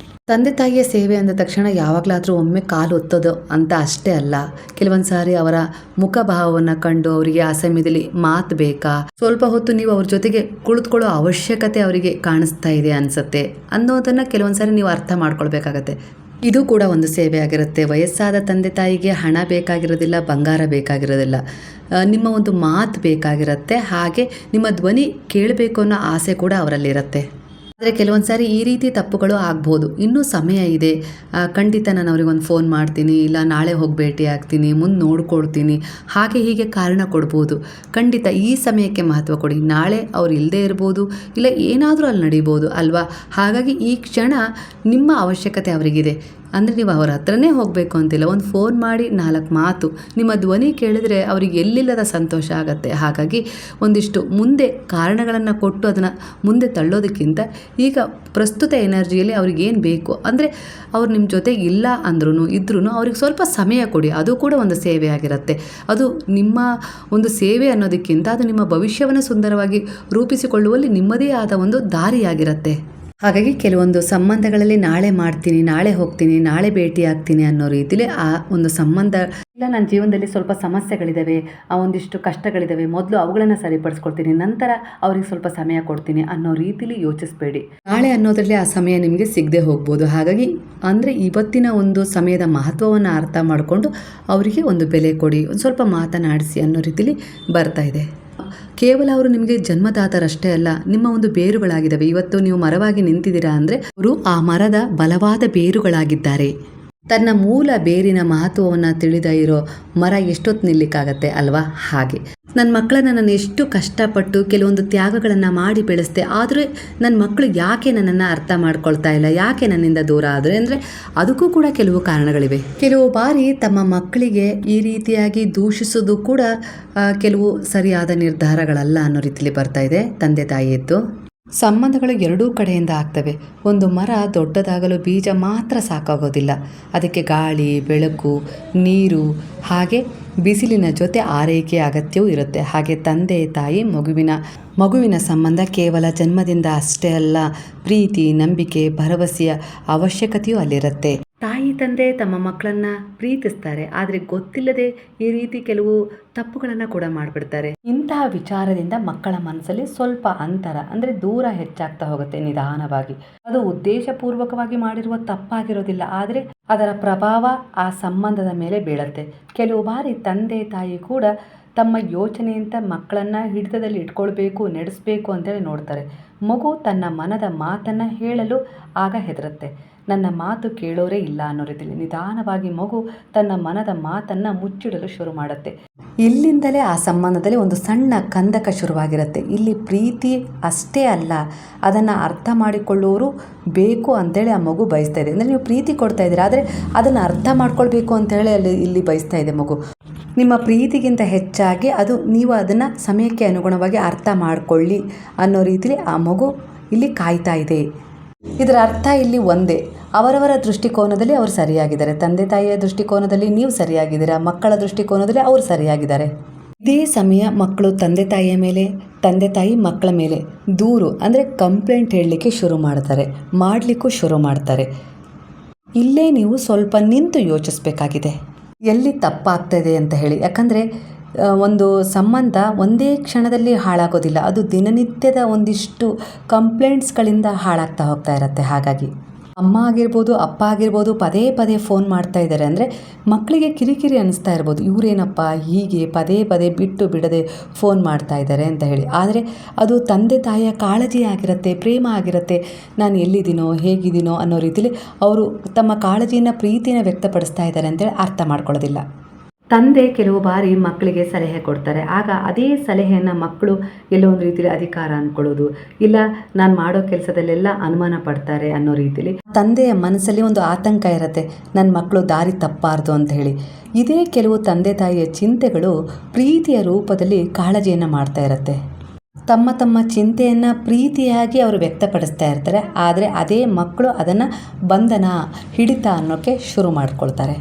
ತಂದೆ ತಾಯಿಯ ಸೇವೆ ಅಂದ ತಕ್ಷಣ ಯಾವಾಗಲಾದರೂ ಒಮ್ಮೆ ಕಾಲು ಒತ್ತೋದು ಅಂತ ಅಷ್ಟೇ ಅಲ್ಲ, ಕೆಲವೊಂದು ಸಾರಿ ಅವರ ಮುಖಭಾವವನ್ನು ಕಂಡು ಅವರಿಗೆ ಆ ಸಮಯದಲ್ಲಿ ಮಾತು ಬೇಕಾ, ಸ್ವಲ್ಪ ಹೊತ್ತು ನೀವು ಅವ್ರ ಜೊತೆಗೆ ಕುಳಿತುಕೊಳ್ಳೋ ಅವಶ್ಯಕತೆ ಅವರಿಗೆ ಕಾಣಿಸ್ತಾ ಇದೆ ಅನಿಸುತ್ತೆ ಅನ್ನೋದನ್ನು ಕೆಲವೊಂದು ಸಾರಿ ನೀವು ಅರ್ಥ ಮಾಡ್ಕೊಳ್ಬೇಕಾಗತ್ತೆ. ಇದು ಕೂಡ ಒಂದು ಸೇವೆ ಆಗಿರುತ್ತೆ. ವಯಸ್ಸಾದ ತಂದೆ ತಾಯಿಗೆ ಹಣ ಬೇಕಾಗಿರೋದಿಲ್ಲ, ಬಂಗಾರ ಬೇಕಾಗಿರೋದಿಲ್ಲ, ನಿಮ್ಮ ಒಂದು ಮಾತು ಬೇಕಾಗಿರುತ್ತೆ. ಹಾಗೆ ನಿಮ್ಮ ಧ್ವನಿ ಕೇಳಬೇಕು ಅನ್ನೋ ಆಸೆ ಕೂಡ ಅವರಲ್ಲಿರುತ್ತೆ. ಆದರೆ ಕೆಲವೊಂದು ಸಾರಿ ಈ ರೀತಿ ತಪ್ಪುಗಳು ಆಗ್ಬೋದು. ಇನ್ನೂ ಸಮಯ ಇದೆ, ಖಂಡಿತ ನಾನು ಅವ್ರಿಗೊಂದು ಫೋನ್ ಮಾಡ್ತೀನಿ, ಇಲ್ಲ ನಾಳೆ ಹೋಗಿ ಭೇಟಿ ಆಗ್ತೀನಿ, ಮುಂದೆ ನೋಡ್ಕೊಳ್ತೀನಿ, ಹಾಗೆ ಹೀಗೆ ಕಾರಣ ಕೊಡ್ಬೋದು. ಖಂಡಿತ ಈ ಸಮಯಕ್ಕೆ ಮಹತ್ವ ಕೊಡಿ. ನಾಳೆ ಅವ್ರು ಇಲ್ಲದೇ ಇರ್ಬೋದು, ಇಲ್ಲ ಏನಾದರೂ ಅಲ್ಲಿ ನಡೀಬೋದು ಅಲ್ವಾ. ಹಾಗಾಗಿ ಈ ಕ್ಷಣ ನಿಮ್ಮ ಅವಶ್ಯಕತೆ ಅವರಿಗಿದೆ. ಅಂದರೆ ನೀವು ಅವರ ಹತ್ರನೇ ಹೋಗಬೇಕು ಅಂತಿಲ್ಲ, ಒಂದು ಫೋನ್ ಮಾಡಿ 4 ಮಾತು ನಿಮ್ಮ ಧ್ವನಿ ಕೇಳಿದರೆ ಅವ್ರಿಗೆ ಎಲ್ಲಿಲ್ಲದ ಸಂತೋಷ ಆಗುತ್ತೆ. ಹಾಗಾಗಿ ಒಂದಿಷ್ಟು ಮುಂದೆ ಕಾರಣಗಳನ್ನು ಕೊಟ್ಟು ಅದನ್ನು ಮುಂದೆ ತಳ್ಳೋದಕ್ಕಿಂತ ಈಗ ಪ್ರಸ್ತುತ ಎನರ್ಜಿಯಲ್ಲಿ ಅವ್ರಿಗೇನು ಬೇಕು ಅಂದರೆ ಅವ್ರು ನಿಮ್ಮ ಜೊತೆಗೆ ಇಲ್ಲ ಇದ್ರೂ ಅವ್ರಿಗೆ ಸ್ವಲ್ಪ ಸಮಯ ಕೊಡಿ. ಅದು ಕೂಡ ಒಂದು ಸೇವೆ ಆಗಿರುತ್ತೆ. ಅದು ನಿಮ್ಮ ಒಂದು ಸೇವೆ ಅನ್ನೋದಕ್ಕಿಂತ ಅದು ನಿಮ್ಮ ಭವಿಷ್ಯವನ್ನು ಸುಂದರವಾಗಿ ರೂಪಿಸಿಕೊಳ್ಳುವಲ್ಲಿ ನಿಮ್ಮದೇ ಆದ ಒಂದು ದಾರಿಯಾಗಿರುತ್ತೆ. ಹಾಗಾಗಿ ಕೆಲವೊಂದು ಸಂಬಂಧಗಳಲ್ಲಿ ನಾಳೆ ಮಾಡ್ತೀನಿ, ನಾಳೆ ಹೋಗ್ತೀನಿ, ನಾಳೆ ಭೇಟಿ ಆಗ್ತೀನಿ ಅನ್ನೋ ರೀತಿಲಿ ಆ ಒಂದು ಸಂಬಂಧ ಇಲ್ಲ, ನನ್ನ ಜೀವನದಲ್ಲಿ ಸ್ವಲ್ಪ ಸಮಸ್ಯೆಗಳಿದ್ದಾವೆ, ಒಂದಿಷ್ಟು ಕಷ್ಟಗಳಿದ್ದಾವೆ, ಮೊದಲು ಅವುಗಳನ್ನು ಸರಿಪಡಿಸ್ಕೊಳ್ತೀನಿ, ನಂತರ ಅವ್ರಿಗೆ ಸ್ವಲ್ಪ ಸಮಯ ಕೊಡ್ತೀನಿ ಅನ್ನೋ ರೀತಿಲಿ ಯೋಚಿಸಬೇಡಿ. ನಾಳೆ ಅನ್ನೋದ್ರಲ್ಲಿ ಆ ಸಮಯ ನಿಮಗೆ ಸಿಗದೆ ಹೋಗ್ಬೋದು. ಹಾಗಾಗಿ ಅಂದರೆ ಇವತ್ತಿನ ಒಂದು ಸಮಯದ ಮಹತ್ವವನ್ನು ಅರ್ಥ ಮಾಡಿಕೊಂಡು ಅವರಿಗೆ ಒಂದು ಬೆಲೆ ಕೊಡಿ, ಒಂದು ಸ್ವಲ್ಪ ಮಾತನಾಡಿಸಿ ಅನ್ನೋ ರೀತಿಲಿ ಬರ್ತಾ ಇದೆ. ಕೇವಲ ಅವರು ನಿಮಗೆ ಜನ್ಮದಾತರಷ್ಟೇ ಅಲ್ಲ, ನಿಮ್ಮ ಒಂದು ಬೇರುಗಳಾಗಿದ್ದಾವೆ. ಇವತ್ತು ನೀವು ಮರವಾಗಿ ನಿಂತಿದ್ದೀರಾ ಅಂದರೆ ಅವರು ಆ ಮರದ ಬಲವಾದ ಬೇರುಗಳಾಗಿದ್ದಾರೆ. ತನ್ನ ಮೂಲ ಬೇರಿನ ಮಹತ್ವವನ್ನು ತಿಳಿದ ಇರೋ ಮರ ಎಷ್ಟೊತ್ತು ನಿಲ್ಲಿಕ್ಕಾಗತ್ತೆ ಅಲ್ವಾ. ಹಾಗೆ ನನ್ನ ಮಕ್ಕಳನ್ನು ನಾನು ಎಷ್ಟು ಕಷ್ಟಪಟ್ಟು ಕೆಲವೊಂದು ತ್ಯಾಗಗಳನ್ನು ಮಾಡಿ ಬೆಳೆಸ್ದೆ, ಆದರೆ ನನ್ನ ಮಕ್ಕಳು ಯಾಕೆ ನನ್ನನ್ನು ಅರ್ಥ ಮಾಡ್ಕೊಳ್ತಾ ಇಲ್ಲ, ಯಾಕೆ ನನ್ನಿಂದ ದೂರ ಆದರೆ ಅಂದರೆ ಅದಕ್ಕೂ ಕೂಡ ಕೆಲವು ಕಾರಣಗಳಿವೆ. ಕೆಲವು ಬಾರಿ ತಮ್ಮ ಮಕ್ಕಳಿಗೆ ಈ ರೀತಿಯಾಗಿ ದೂಷಿಸೋದು ಕೂಡ ಕೆಲವು ಸರಿಯಾದ ನಿರ್ಧಾರಗಳಲ್ಲ ಅನ್ನೋ ರೀತಿಯಲ್ಲಿ ಬರ್ತಾ ಇದೆ ತಂದೆ ತಾಯಿಯದ್ದು. ಸಂಬಂಧಗಳು ಎರಡೂ ಕಡೆಯಿಂದ ಆಗ್ತವೆ. ಒಂದು ಮರ ದೊಡ್ಡದಾಗಲು ಬೀಜ ಮಾತ್ರ ಸಾಕಾಗೋದಿಲ್ಲ, ಅದಕ್ಕೆ ಗಾಳಿ, ಬೆಳಕು, ನೀರು ಹಾಗೆ ಬಿಸಿಲಿನ ಜೊತೆ ಆರೈಕೆ ಅಗತ್ಯವೂ ಇರುತ್ತೆ. ಹಾಗೆ ತಂದೆ ತಾಯಿ ಮಗುವಿನ ಸಂಬಂಧ ಕೇವಲ ಜನ್ಮದಿಂದ ಅಷ್ಟೇ ಅಲ್ಲ, ಪ್ರೀತಿ, ನಂಬಿಕೆ, ಭರವಸೆಯ ಅವಶ್ಯಕತೆಯೂ ಅಲ್ಲಿರುತ್ತೆ. ತಾಯಿ ತಂದೆ ತಮ್ಮ ಮಕ್ಕಳನ್ನ ಪ್ರೀತಿಸ್ತಾರೆ, ಆದರೆ ಗೊತ್ತಿಲ್ಲದೆ ಈ ರೀತಿ ಕೆಲವು ತಪ್ಪುಗಳನ್ನು ಕೂಡ ಮಾಡಿಬಿಡ್ತಾರೆ. ಇಂತಹ ವಿಚಾರದಿಂದ ಮಕ್ಕಳ ಮನಸ್ಸಲ್ಲಿ ಸ್ವಲ್ಪ ಅಂತರ ಅಂದರೆ ದೂರ ಹೆಚ್ಚಾಗ್ತಾ ಹೋಗುತ್ತೆ ನಿಧಾನವಾಗಿ. ಅದು ಉದ್ದೇಶಪೂರ್ವಕವಾಗಿ ಮಾಡಿರುವ ತಪ್ಪಾಗಿರೋದಿಲ್ಲ, ಆದರೆ ಅದರ ಪ್ರಭಾವ ಆ ಸಂಬಂಧದ ಮೇಲೆ ಬೀಳುತ್ತೆ. ಕೆಲವು ಬಾರಿ ತಂದೆ ತಾಯಿ ಕೂಡ ತಮ್ಮ ಯೋಚನೆಯಿಂದ ಮಕ್ಕಳನ್ನು ಹಿಡಿತದಲ್ಲಿ ಇಟ್ಕೊಳ್ಬೇಕು, ನಡೆಸಬೇಕು ಅಂತೇಳಿ ನೋಡ್ತಾರೆ. ಮಗು ತನ್ನ ಮನದ ಮಾತನ್ನು ಹೇಳಲು ಆಗ ಹೆದರುತ್ತೆ. ನನ್ನ ಮಾತು ಕೇಳೋರೇ ಇಲ್ಲ ಅನ್ನೋ ರೀತಿಯಲ್ಲಿ ನಿಧಾನವಾಗಿ ಮಗು ತನ್ನ ಮನದ ಮಾತನ್ನು ಮುಚ್ಚಿಡಲು ಶುರು ಮಾಡುತ್ತೆ. ಇಲ್ಲಿಂದಲೇ ಆ ಸಂಬಂಧದಲ್ಲಿ ಒಂದು ಸಣ್ಣ ಕಂದಕ ಶುರುವಾಗಿರುತ್ತೆ. ಇಲ್ಲಿ ಪ್ರೀತಿ ಅಷ್ಟೇ ಅಲ್ಲ, ಅದನ್ನು ಅರ್ಥ ಮಾಡಿಕೊಳ್ಳೋರು ಬೇಕು ಅಂತೇಳಿ ಆ ಮಗು ಬಯಸ್ತಾ ಇದೆ. ಅಂದರೆ ನೀವು ಪ್ರೀತಿ ಕೊಡ್ತಾ ಇದ್ದೀರಾ, ಆದರೆ ಅದನ್ನು ಅರ್ಥ ಮಾಡ್ಕೊಳ್ಬೇಕು ಅಂತೇಳಿ ಇಲ್ಲಿ ಬಯಸ್ತಾ ಇದೆ ಮಗು. ನಿಮ್ಮ ಪ್ರೀತಿಗಿಂತ ಹೆಚ್ಚಾಗಿ ನೀವು ಅದನ್ನು ಸಮಯಕ್ಕೆ ಅನುಗುಣವಾಗಿ ಅರ್ಥ ಮಾಡಿಕೊಳ್ಳಿ ಅನ್ನೋ ರೀತಿಲಿ ಆ ಮಗು ಇಲ್ಲಿ ಕಾಯ್ತಾ ಇದೆ. ಇದರ ಅರ್ಥ ಇಲ್ಲಿ ಒಂದೇ, ಅವರವರ ದೃಷ್ಟಿಕೋನದಲ್ಲಿ ಅವರು ಸರಿಯಾಗಿದ್ದಾರೆ. ತಂದೆ ತಾಯಿಯ ದೃಷ್ಟಿಕೋನದಲ್ಲಿ ನೀವು ಸರಿಯಾಗಿದ್ದೀರಾ, ಮಕ್ಕಳ ದೃಷ್ಟಿಕೋನದಲ್ಲಿ ಅವರು ಸರಿಯಾಗಿದ್ದಾರೆ. ಇದೇ ಸಮಯ ಮಕ್ಕಳು ತಂದೆ ತಾಯಿಯ ಮೇಲೆ, ತಂದೆ ತಾಯಿ ಮಕ್ಕಳ ಮೇಲೆ ದೂರು ಅಂದರೆ ಕಂಪ್ಲೇಂಟ್ ಹೇಳಲಿಕ್ಕೆ ಶುರು ಮಾಡಲಿಕ್ಕೂ ಶುರು ಮಾಡ್ತಾರೆ. ಇಲ್ಲೇ ನೀವು ಸ್ವಲ್ಪ ನಿಂತು ಯೋಚಿಸಬೇಕಾಗಿದೆ, ಎಲ್ಲಿ ತಪ್ಪಾಗ್ತಾಯಿದೆ ಅಂತ ಹೇಳಿ. ಯಾಕಂದರೆ ಒಂದು ಸಂಬಂಧ ಒಂದೇ ಕ್ಷಣದಲ್ಲಿ ಹಾಳಾಗೋದಿಲ್ಲ, ಅದು ದಿನನಿತ್ಯದ ಒಂದಿಷ್ಟು ಕಂಪ್ಲೇಂಟ್ಸ್ಗಳಿಂದ ಹಾಳಾಗ್ತಾ ಹೋಗ್ತಾ ಇರುತ್ತೆ. ಹಾಗಾಗಿ ಅಮ್ಮ ಆಗಿರ್ಬೋದು, ಅಪ್ಪ ಆಗಿರ್ಬೋದು, ಪದೇ ಪದೇ ಫೋನ್ ಮಾಡ್ತಾ ಇದ್ದಾರೆ ಅಂದರೆ ಮಕ್ಕಳಿಗೆ ಕಿರಿಕಿರಿ ಅನ್ನಿಸ್ತಾ ಇರ್ಬೋದು, ಇವರೇನಪ್ಪ ಹೀಗೆ ಪದೇ ಪದೇ ಬಿಟ್ಟು ಬಿಡದೆ ಫೋನ್ ಮಾಡ್ತಾ ಇದ್ದಾರೆ ಅಂತ ಹೇಳಿ. ಆದರೆ ಅದು ತಂದೆ ತಾಯಿಯ ಕಾಳಜಿ ಆಗಿರುತ್ತೆ, ಪ್ರೇಮ ಆಗಿರುತ್ತೆ. ನಾನು ಎಲ್ಲಿದ್ದೀನೋ, ಹೇಗಿದ್ದೀನೋ ಅನ್ನೋ ರೀತಿಲಿ ಅವರು ತಮ್ಮ ಕಾಳಜಿಯನ್ನು, ಪ್ರೀತಿಯನ್ನು ವ್ಯಕ್ತಪಡಿಸ್ತಾ ಇದ್ದಾರೆ ಅಂತೇಳಿ ಅರ್ಥ ಮಾಡ್ಕೊಳ್ಳೋದಿಲ್ಲ. ತಂದೆ ಕೆಲವು ಬಾರಿ ಮಕ್ಕಳಿಗೆ ಸಲಹೆ ಕೊಡ್ತಾರೆ, ಆಗ ಅದೇ ಸಲಹೆಯನ್ನು ಮಕ್ಕಳು ಎಲ್ಲೋ ಒಂದು ರೀತಿಯಲ್ಲಿ ಅಧಿಕಾರ ಅಂದ್ಕೊಳ್ಳೋದು, ಇಲ್ಲ ನಾನು ಮಾಡೋ ಕೆಲಸದಲ್ಲೆಲ್ಲ ಅನುಮಾನ ಪಡ್ತಾರೆ ಅನ್ನೋ ರೀತಿಲಿ ತಂದೆಯ ಮನಸ್ಸಲ್ಲಿ ಒಂದು ಆತಂಕ ಇರುತ್ತೆ, ನನ್ನ ಮಕ್ಕಳು ದಾರಿ ತಪ್ಪಾರ್ದು ಅಂತ ಹೇಳಿ. ಇದೇ ಕೆಲವು ತಂದೆ ತಾಯಿಯ ಚಿಂತೆಗಳು ಪ್ರೀತಿಯ ರೂಪದಲ್ಲಿ ಕಾಳಜಿಯನ್ನು ಮಾಡ್ತಾ ಇರುತ್ತೆ. ತಮ್ಮ ಚಿಂತೆಯನ್ನು ಪ್ರೀತಿಯಾಗಿ ಅವರು ವ್ಯಕ್ತಪಡಿಸ್ತಾ ಇರ್ತಾರೆ, ಆದರೆ ಅದೇ ಮಕ್ಕಳು ಅದನ್ನು ಬಂಧನ, ಹಿಡಿತ ಅನ್ನೋಕ್ಕೆ ಶುರು ಮಾಡ್ಕೊಳ್ತಾರೆ.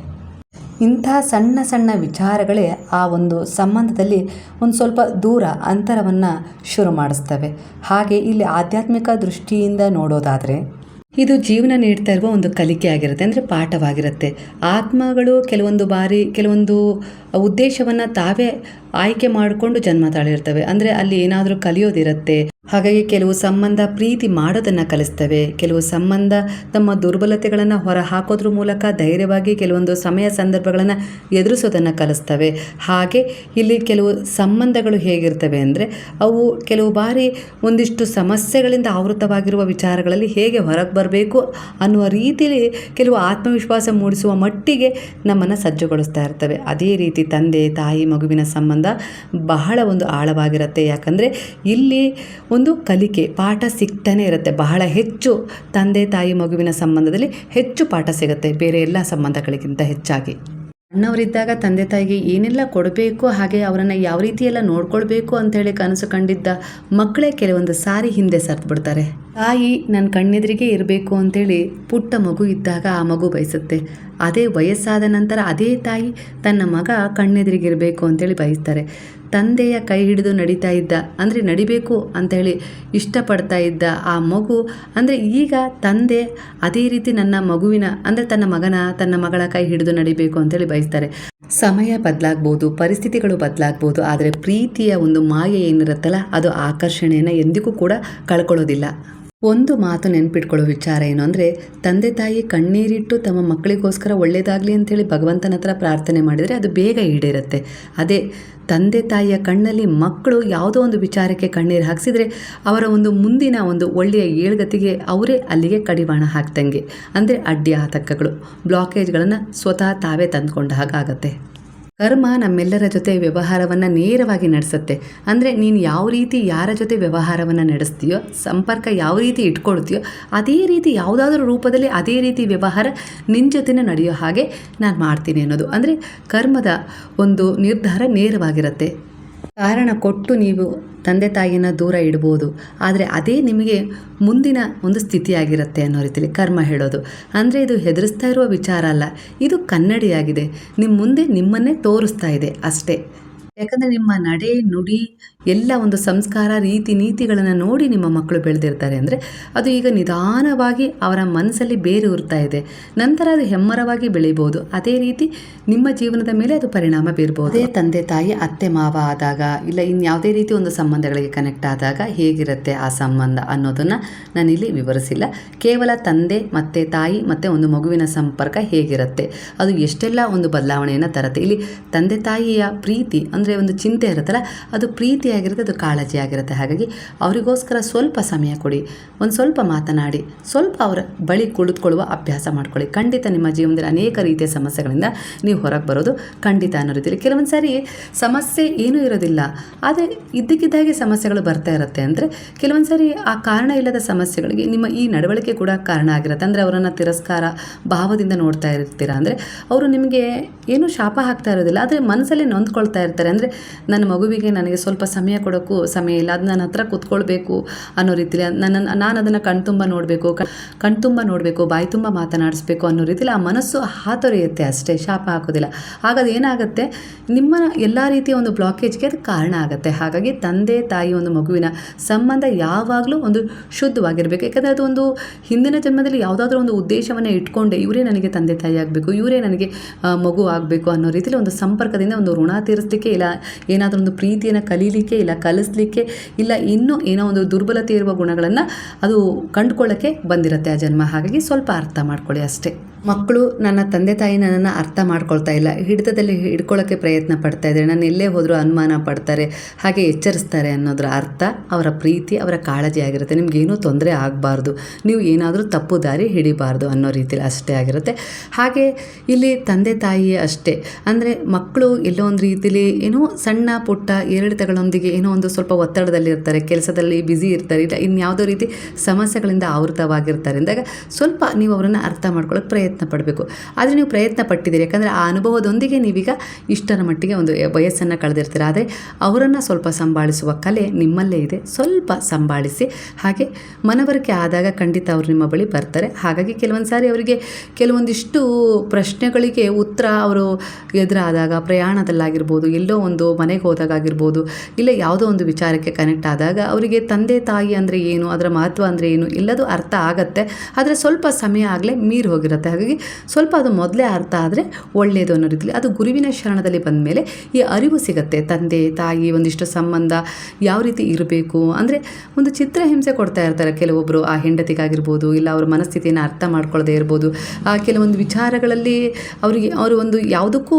ಇಂಥ ಸಣ್ಣ ಸಣ್ಣ ವಿಚಾರಗಳೇ ಆ ಒಂದು ಸಂಬಂಧದಲ್ಲಿ ಒಂದು ಸ್ವಲ್ಪ ದೂರ, ಅಂತರವನ್ನು ಶುರು ಮಾಡಿಸ್ತವೆ. ಹಾಗೆ ಇಲ್ಲಿ ಆಧ್ಯಾತ್ಮಿಕ ದೃಷ್ಟಿಯಿಂದ ನೋಡೋದಾದರೆ ಇದು ಜೀವನ ನೀಡ್ತಾ ಇರುವ ಒಂದು ಕಲಿಕೆ ಆಗಿರುತ್ತೆ, ಅಂದರೆ ಪಾಠವಾಗಿರುತ್ತೆ. ಆತ್ಮಗಳು ಕೆಲವೊಂದು ಬಾರಿ ಕೆಲವೊಂದು ಉದ್ದೇಶವನ್ನು ತಾವೇ ಆಯ್ಕೆ ಮಾಡಿಕೊಂಡು ಜನ್ಮ ತಾಳಿರ್ತವೆ. ಅಂದರೆ ಅಲ್ಲಿ ಏನಾದರೂ ಕಲಿಯೋದಿರುತ್ತೆ, ಹಾಗಾಗಿ ಕೆಲವು ಸಂಬಂಧ ಪ್ರೀತಿ ಮಾಡೋದನ್ನು ಕಲಿಸ್ತವೆ, ಕೆಲವು ಸಂಬಂಧ ತಮ್ಮ ದುರ್ಬಲತೆಗಳನ್ನು ಹೊರ ಹಾಕೋದ್ರ ಮೂಲಕ ಧೈರ್ಯವಾಗಿ ಕೆಲವೊಂದು ಸಮಯ ಸಂದರ್ಭಗಳನ್ನು ಎದುರಿಸೋದನ್ನು ಕಲಿಸ್ತವೆ. ಹಾಗೆ ಇಲ್ಲಿ ಕೆಲವು ಸಂಬಂಧಗಳು ಹೇಗಿರ್ತವೆ ಅಂದರೆ ಅವು ಕೆಲವು ಬಾರಿ ಒಂದಿಷ್ಟು ಸಮಸ್ಯೆಗಳಿಂದ ಆವೃತವಾಗಿರುವ ವಿಚಾರಗಳಲ್ಲಿ ಹೇಗೆ ಹೊರಗೆ ಬರಬೇಕು ಅನ್ನುವ ರೀತಿಯಲ್ಲಿ ಕೆಲವು ಆತ್ಮವಿಶ್ವಾಸ ಮೂಡಿಸುವ ಮಟ್ಟಿಗೆ ನಮ್ಮನ್ನು ಸಜ್ಜುಗೊಳಿಸ್ತಾ ಇರ್ತವೆ. ಅದೇ ರೀತಿ ತಂದೆ ತಾಯಿ ಮಗುವಿನ ಸಂಬಂಧ ಬಹಳ ಒಂದು ಆಳವಾಗಿರುತ್ತೆ. ಯಾಕಂದರೆ ಇಲ್ಲಿ ಒಂದು ಕಲಿಕೆ ಪಾಠ ಸಿಗ್ತಾನೆ ಇರುತ್ತೆ. ಬಹಳ ಹೆಚ್ಚು ತಂದೆ ತಾಯಿ ಮಗುವಿನ ಸಂಬಂಧದಲ್ಲಿ ಹೆಚ್ಚು ಪಾಠ ಸಿಗುತ್ತೆ ಬೇರೆ ಎಲ್ಲ ಸಂಬಂಧಗಳಿಗಿಂತ ಹೆಚ್ಚಾಗಿ. ಸಣ್ಣವರಿದ್ದಾಗ ತಂದೆ ತಾಯಿಗೆ ಏನೆಲ್ಲ ಕೊಡಬೇಕು, ಹಾಗೆ ಅವರನ್ನು ಯಾವ ರೀತಿಯೆಲ್ಲ ನೋಡ್ಕೊಳ್ಬೇಕು ಅಂಥೇಳಿ ಕನಸು ಕಂಡಿದ್ದ ಮಕ್ಕಳೇ ಕೆಲವೊಂದು ಸಾರಿ ಹಿಂದೆ ಸರಿದು ಬಿಡ್ತಾರೆ. ತಾಯಿ ನನ್ನ ಕಣ್ಣೆದುರಿಗೆ ಇರಬೇಕು ಅಂತೇಳಿ ಪುಟ್ಟ ಮಗು ಇದ್ದಾಗ ಆ ಮಗು ಬಯಸುತ್ತೆ. ಅದೇ ವಯಸ್ಸಾದ ನಂತರ ಅದೇ ತಾಯಿ ತನ್ನ ಮಗ ಕಣ್ಣೆದುರಿಗೆ ಇರಬೇಕು ಅಂತೇಳಿ ಬಯಸ್ತಾರೆ. ತಂದೆಯ ಕೈ ಹಿಡಿದು ನಡೀತಾ ಇದ್ದ ಅಂದರೆ ನಡಿಬೇಕು ಅಂಥೇಳಿ ಇಷ್ಟಪಡ್ತಾ ಇದ್ದ ಆ ಮಗು ಅಂದರೆ ಈಗ ತಂದೆ ಅದೇ ರೀತಿ ನನ್ನ ಮಗುವಿನ ಅಂದರೆ ತನ್ನ ಮಗಳ ಕೈ ಹಿಡಿದು ನಡಿಬೇಕು ಅಂತೇಳಿ ಬಯಸ್ತಾರೆ. ಸಮಯ ಬದಲಾಗ್ಬೋದು, ಪರಿಸ್ಥಿತಿಗಳು ಬದಲಾಗ್ಬೋದು, ಆದರೆ ಪ್ರೀತಿಯ ಒಂದು ಮಾಯೆ ಏನಿರುತ್ತಲ್ಲ ಅದು ಆಕರ್ಷಣೆಯನ್ನು ಎಂದಿಗೂ ಕೂಡ ಕಳ್ಕೊಳ್ಳೋದಿಲ್ಲ. ಒಂದು ಮಾತು ನೆನ್ಪಿಟ್ಕೊಳ್ಳೋ ವಿಚಾರ ಏನು ಅಂದರೆ ತಂದೆ ತಾಯಿ ಕಣ್ಣೀರಿಟ್ಟು ತಮ್ಮ ಮಕ್ಕಳಿಗೋಸ್ಕರ ಒಳ್ಳೆಯದಾಗಲಿ ಅಂಥೇಳಿ ಭಗವಂತನ ಹತ್ರ ಪ್ರಾರ್ಥನೆ ಮಾಡಿದರೆ ಅದು ಬೇಗ ಈಡೇರುತ್ತೆ. ಅದೇ ತಂದೆ ತಾಯಿಯ ಕಣ್ಣಲ್ಲಿ ಮಕ್ಕಳು ಯಾವುದೋ ಒಂದು ವಿಚಾರಕ್ಕೆ ಕಣ್ಣೀರು ಹಾಕಿಸಿದರೆ ಅವರ ಒಂದು ಮುಂದಿನ ಒಂದು ಒಳ್ಳೆಯ ಏಳ್ಗತಿಗೆ ಅವರೇ ಅಲ್ಲಿಗೆ ಕಡಿವಾಣ ಹಾಕ್ದಂಗೆ, ಅಂದರೆ ಅಡ್ಡಿ ಆತಂಕಗಳು ಬ್ಲಾಕೇಜ್ಗಳನ್ನು ಸ್ವತಃ ತಾವೇ ತಂದುಕೊಂಡ ಹಾಗಾಗತ್ತೆ. ಕರ್ಮ ನಮ್ಮೆಲ್ಲರ ಜೊತೆ ವ್ಯವಹಾರವನ್ನು ನೇರವಾಗಿ ನಡೆಸುತ್ತೆ. ಅಂದರೆ ನೀನು ಯಾವ ರೀತಿ ಯಾರ ಜೊತೆ ವ್ಯವಹಾರವನ್ನು ನಡೆಸ್ತೀಯೋ, ಸಂಪರ್ಕ ಯಾವ ರೀತಿ ಇಟ್ಕೊಳ್ತೀಯೋ ಅದೇ ರೀತಿ ಯಾವುದಾದ್ರೂ ರೂಪದಲ್ಲಿ ಅದೇ ರೀತಿ ವ್ಯವಹಾರ ನಿನ್ನ ಜೊತೆನೇ ನಡೆಯೋ ಹಾಗೆ ನಾನು ಮಾಡ್ತೀನಿ ಅನ್ನೋದು. ಅಂದರೆ ಕರ್ಮದ ಒಂದು ನಿರ್ಧಾರ ನೇರವಾಗಿರುತ್ತೆ. ಕಾರಣ ಕೊಟ್ಟು ನೀವು ತಂದೆ ತಾಯಿಯನ್ನು ದೂರ ಇಡ್ಬೋದು, ಆದರೆ ಅದೇ ನಿಮಗೆ ಮುಂದಿನ ಒಂದು ಸ್ಥಿತಿಯಾಗಿರುತ್ತೆ ಅನ್ನೋ ರೀತಿಯಲ್ಲಿ ಕರ್ಮ ಹೇಳೋದು. ಅಂದರೆ ಇದು ಹೆದರಿಸ್ತಾ ಇರುವ ವಿಚಾರ ಅಲ್ಲ, ಇದು ಕನ್ನಡಿಯಾಗಿದೆ, ನಿಮ್ಮ ಮುಂದೆ ನಿಮ್ಮನ್ನೇ ತೋರಿಸ್ತಾ ಇದೆ ಅಷ್ಟೇ. ಯಾಕಂದರೆ ನಿಮ್ಮ ನಡೆ ನುಡಿ ಎಲ್ಲ ಒಂದು ಸಂಸ್ಕಾರ ರೀತಿ ನೀತಿಗಳನ್ನು ನೋಡಿ ನಿಮ್ಮ ಮಕ್ಕಳು ಬೆಳೆದಿರ್ತಾರೆ. ಅಂದರೆ ಅದು ಈಗ ನಿಧಾನವಾಗಿ ಅವರ ಮನಸ್ಸಲ್ಲಿ ಬೇರು ಉರ್ತಾ ಇದೆ, ನಂತರ ಅದು ಹೆಮ್ಮರವಾಗಿ ಬೆಳಿಬೋದು. ಅದೇ ರೀತಿ ನಿಮ್ಮ ಜೀವನದ ಮೇಲೆ ಅದು ಪರಿಣಾಮ ಬೀರ್ಬೋದು. ಅದೇ ತಂದೆ ತಾಯಿ ಅತ್ತೆ ಮಾವ ಆದಾಗ ಇಲ್ಲ ಇನ್ಯಾವುದೇ ರೀತಿ ಒಂದು ಸಂಬಂಧಗಳಿಗೆ ಕನೆಕ್ಟ್ ಆದಾಗ ಹೇಗಿರುತ್ತೆ ಆ ಸಂಬಂಧ ಅನ್ನೋದನ್ನು ನಾನಿಲ್ಲಿ ವಿವರಿಸಿಲ್ಲ. ಕೇವಲ ತಂದೆ ಮತ್ತು ತಾಯಿ ಮತ್ತು ಒಂದು ಮಗುವಿನ ಸಂಪರ್ಕ ಹೇಗಿರುತ್ತೆ, ಅದು ಎಷ್ಟೆಲ್ಲ ಒಂದು ಬದಲಾವಣೆಯನ್ನು ತರುತ್ತೆ. ಇಲ್ಲಿ ತಂದೆ ತಾಯಿಯ ಪ್ರೀತಿ ಅಂದರೆ ಒಂದು ಚಿಂತೆ ಇರುತ್ತಲ್ಲ, ಅದು ಪ್ರೀತಿಯಾಗಿರುತ್ತೆ, ಅದು ಕಾಳಜಿ ಆಗಿರುತ್ತೆ. ಹಾಗಾಗಿ ಅವರಿಗೋಸ್ಕರ ಸ್ವಲ್ಪ ಸಮಯ ಕೊಡಿ, ಒಂದು ಸ್ವಲ್ಪ ಮಾತನಾಡಿ, ಸ್ವಲ್ಪ ಅವರ ಬಳಿ ಕುಳಿತುಕೊಳ್ಳುವ ಅಭ್ಯಾಸ ಮಾಡ್ಕೊಳ್ಳಿ. ಖಂಡಿತ ನಿಮ್ಮ ಜೀವನದಲ್ಲಿ ಅನೇಕ ರೀತಿಯ ಸಮಸ್ಯೆಗಳಿಂದ ನೀವು ಹೊರಗೆ ಬರೋದು ಖಂಡಿತ ಅನ್ನೋ ರೀತಿಯಲ್ಲಿ. ಕೆಲವೊಂದು ಸಾರಿ ಸಮಸ್ಯೆ ಏನೂ ಇರೋದಿಲ್ಲ, ಆದರೆ ಇದ್ದಕ್ಕಿದ್ದಾಗೆ ಸಮಸ್ಯೆಗಳು ಬರ್ತಾ ಇರುತ್ತೆ. ಅಂದರೆ ಕೆಲವೊಂದು ಸಾರಿ ಆ ಕಾರಣ ಇಲ್ಲದ ಸಮಸ್ಯೆಗಳಿಗೆ ನಿಮ್ಮ ಈ ನಡವಳಿಕೆ ಕೂಡ ಕಾರಣ ಆಗಿರುತ್ತೆ. ಅಂದರೆ ಅವರನ್ನು ತಿರಸ್ಕಾರ ಭಾವದಿಂದ ನೋಡ್ತಾ ಇರ್ತೀರ. ಅಂದರೆ ಅವರು ನಿಮಗೆ ಏನೂ ಶಾಪ ಹಾಕ್ತಾ ಇರೋದಿಲ್ಲ, ಆದರೆ ಮನಸ್ಸಲ್ಲಿ ನೊಂದ್ಕೊಳ್ತಾ ಇರ್ತಾರೆ. ಅಂದರೆ ನನ್ನ ಮಗುವಿಗೆ ನನಗೆ ಸ್ವಲ್ಪ ಸಮಯ ಕೊಡೋಕ್ಕೂ ಸಮಯ ಇಲ್ಲ, ಅದು ನನ್ನ ಹತ್ರ ಕೂತ್ಕೊಳ್ಬೇಕು ಅನ್ನೋ ರೀತಿಲಿ ನಾನು ಅದನ್ನು ಕಣ್ತುಂಬ ನೋಡಬೇಕು, ಬಾಯಿ ತುಂಬ ಮಾತನಾಡಿಸ್ಬೇಕು ಅನ್ನೋ ರೀತಿಲಿ ಆ ಮನಸ್ಸು ಹಾತೊರೆಯುತ್ತೆ ಅಷ್ಟೇ, ಶಾಪ ಹಾಕೋದಿಲ್ಲ. ಆಗ ಅದು ಏನಾಗುತ್ತೆ, ನಿಮ್ಮ ಎಲ್ಲ ರೀತಿಯ ಒಂದು ಬ್ಲಾಕೇಜ್ಗೆ ಅದು ಕಾರಣ ಆಗುತ್ತೆ. ಹಾಗಾಗಿ ತಂದೆ ತಾಯಿ ಒಂದು ಮಗುವಿನ ಸಂಬಂಧ ಯಾವಾಗಲೂ ಒಂದು ಶುದ್ಧವಾಗಿರಬೇಕು. ಯಾಕಂದರೆ ಅದು ಒಂದು ಹಿಂದಿನ ಜನ್ಮದಲ್ಲಿ ಯಾವುದಾದ್ರೂ ಒಂದು ಉದ್ದೇಶವನ್ನು ಇಟ್ಕೊಂಡೆ ಇವರೇ ನನಗೆ ತಂದೆ ತಾಯಿ ಆಗಬೇಕು, ಇವರೇ ನನಗೆ ಮಗು ಆಗಬೇಕು ಅನ್ನೋ ರೀತಿಯಲ್ಲಿ ಒಂದು ಸಂಪರ್ಕದಿಂದ ಒಂದು ಋಣ ತೀರಿಸಲಿಕ್ಕೆ, ಇಲ್ಲ ಏನಾದರೂ ಒಂದು ಪ್ರೀತಿಯನ್ನು ಕಲೀಲಿಕ್ಕೆ, ಇಲ್ಲ ಕಲಿಸ್ಲಿಕ್ಕೆ, ಇಲ್ಲ ಇನ್ನೂ ಏನೋ ಒಂದು ದುರ್ಬಲತೆ ಇರುವ ಗುಣಗಳನ್ನು ಅದು ಕಂಡುಕೊಳ್ಳೋಕ್ಕೆ ಬಂದಿರುತ್ತೆ ಆ ಜನ್ಮ. ಹಾಗಾಗಿ ಸ್ವಲ್ಪ ಅರ್ಥ ಮಾಡ್ಕೊಳ್ಳಿ ಅಷ್ಟೇ. ಮಕ್ಕಳು ನನ್ನ ತಂದೆ ತಾಯಿ ನನ್ನನ್ನು ಅರ್ಥ ಮಾಡ್ಕೊಳ್ತಾ ಇಲ್ಲ, ಹಿಡಿತದಲ್ಲಿ ಹಿಡ್ಕೊಳ್ಳೋಕ್ಕೆ ಪ್ರಯತ್ನ ಪಡ್ತಾ ಇದ್ದಾರೆ, ನಾನು ಎಲ್ಲೇ ಹೋದರೂ ಅನುಮಾನ ಪಡ್ತಾರೆ, ಹಾಗೆ ಎಚ್ಚರಿಸ್ತಾರೆ ಅನ್ನೋದರ ಅರ್ಥ ಅವರ ಪ್ರೀತಿ, ಅವರ ಕಾಳಜಿ ಆಗಿರುತ್ತೆ. ನಿಮಗೇನೂ ತೊಂದರೆ ಆಗಬಾರ್ದು, ನೀವು ಏನಾದರೂ ತಪ್ಪು ದಾರಿ ಹಿಡಿಬಾರ್ದು ಅನ್ನೋ ರೀತಿಯಲ್ಲಿ ಅಷ್ಟೇ ಆಗಿರುತ್ತೆ. ಹಾಗೆ ಇಲ್ಲಿ ತಂದೆ ತಾಯಿ ಅಷ್ಟೇ. ಅಂದರೆ ಮಕ್ಕಳು ಎಲ್ಲೋ ಒಂದು ರೀತಿಯಲ್ಲಿ ಏನೋ ಸಣ್ಣ ಪುಟ್ಟ ಏರಿಳಿತಗಳೊಂದಿಗೆ ಏನೋ ಒಂದು ಸ್ವಲ್ಪ ಒತ್ತಡದಲ್ಲಿರ್ತಾರೆ, ಕೆಲಸದಲ್ಲಿ ಬ್ಯುಸಿ ಇರ್ತಾರೆ, ಇಲ್ಲ ಇನ್ಯಾವುದೋ ರೀತಿ ಸಮಸ್ಯೆಗಳಿಂದ ಆವೃತವಾಗಿರ್ತಾರೆ ಅಂದಾಗ ಸ್ವಲ್ಪ ನೀವು ಅವರನ್ನು ಅರ್ಥ ಮಾಡ್ಕೊಳ್ಳೋಕೆ ಪ್ರಯತ್ನ ಪಡಬೇಕು. ಆದರೆ ನೀವು ಪ್ರಯತ್ನ ಪಟ್ಟಿದ್ದೀರಿ, ಯಾಕಂದರೆ ಆ ಅನುಭವದೊಂದಿಗೆ ನೀವೀಗ ಇಷ್ಟರ ಮಟ್ಟಿಗೆ ಒಂದು ವಯಸ್ಸನ್ನು ಕಳೆದಿರ್ತೀರ. ಆದರೆ ಅವರನ್ನು ಸ್ವಲ್ಪ ಸಂಭಾಳಿಸುವ ಕಲೆ ನಿಮ್ಮಲ್ಲೇ ಇದೆ, ಸ್ವಲ್ಪ ಸಂಭಾಳಿಸಿ. ಹಾಗೆ ಮನವರಿಕೆ ಆದಾಗ ಖಂಡಿತ ಅವರು ನಿಮ್ಮ ಬಳಿ ಬರ್ತಾರೆ. ಹಾಗಾಗಿ ಕೆಲವೊಂದು ಸಾರಿ ಅವರಿಗೆ ಕೆಲವೊಂದಿಷ್ಟು ಪ್ರಶ್ನೆಗಳಿಗೆ ಉತ್ತರ ಅವರು ಎದುರಾದಾಗ, ಪ್ರಯಾಣದಲ್ಲಾಗಿರ್ಬೋದು, ಎಲ್ಲೋ ಒಂದು ಮನೆಗೆ ಹೋದಾಗಿರ್ಬೋದು, ಇಲ್ಲ ಯಾವುದೋ ಒಂದು ವಿಚಾರಕ್ಕೆ ಕನೆಕ್ಟ್ ಆದಾಗ ಅವರಿಗೆ ತಂದೆ ತಾಯಿ ಅಂದರೆ ಏನು, ಅದರ ಮಹತ್ವ ಅಂದರೆ ಏನು ಎಲ್ಲದೂ ಅರ್ಥ ಆಗತ್ತೆ. ಆದರೆ ಸ್ವಲ್ಪ ಸಮಯ ಆಗಲೇ ಮೀರಿ ಹೋಗಿರುತ್ತೆ. ಹಾಗೆ ಹಾಗಾಗಿ ಸ್ವಲ್ಪ ಅದು ಮೊದಲೇ ಅರ್ಥ ಆದರೆ ಒಳ್ಳೆಯದು ಅನ್ನೋ ರೀತಿಯಲ್ಲಿ ಅದು ಗುರುವಿನ ಶರಣದಲ್ಲಿ ಬಂದ ಮೇಲೆ ಈ ಅರಿವು ಸಿಗುತ್ತೆ. ತಂದೆ ತಾಯಿ ಒಂದಿಷ್ಟು ಸಂಬಂಧ ಯಾವ ರೀತಿ ಇರಬೇಕು ಅಂದರೆ ಒಂದು ಚಿತ್ರಹಿಂಸೆ ಕೊಡ್ತಾ ಇರ್ತಾರೆ ಕೆಲವೊಬ್ಬರು, ಆ ಹೆಂಡತಿಗಾಗಿರ್ಬೋದು, ಇಲ್ಲ ಅವ್ರ ಮನಸ್ಥಿತಿಯನ್ನು ಅರ್ಥ ಮಾಡ್ಕೊಳ್ಳೋದೇ ಇರ್ಬೋದು. ಕೆಲವೊಂದು ವಿಚಾರಗಳಲ್ಲಿ ಅವರು ಒಂದು ಯಾವುದಕ್ಕೂ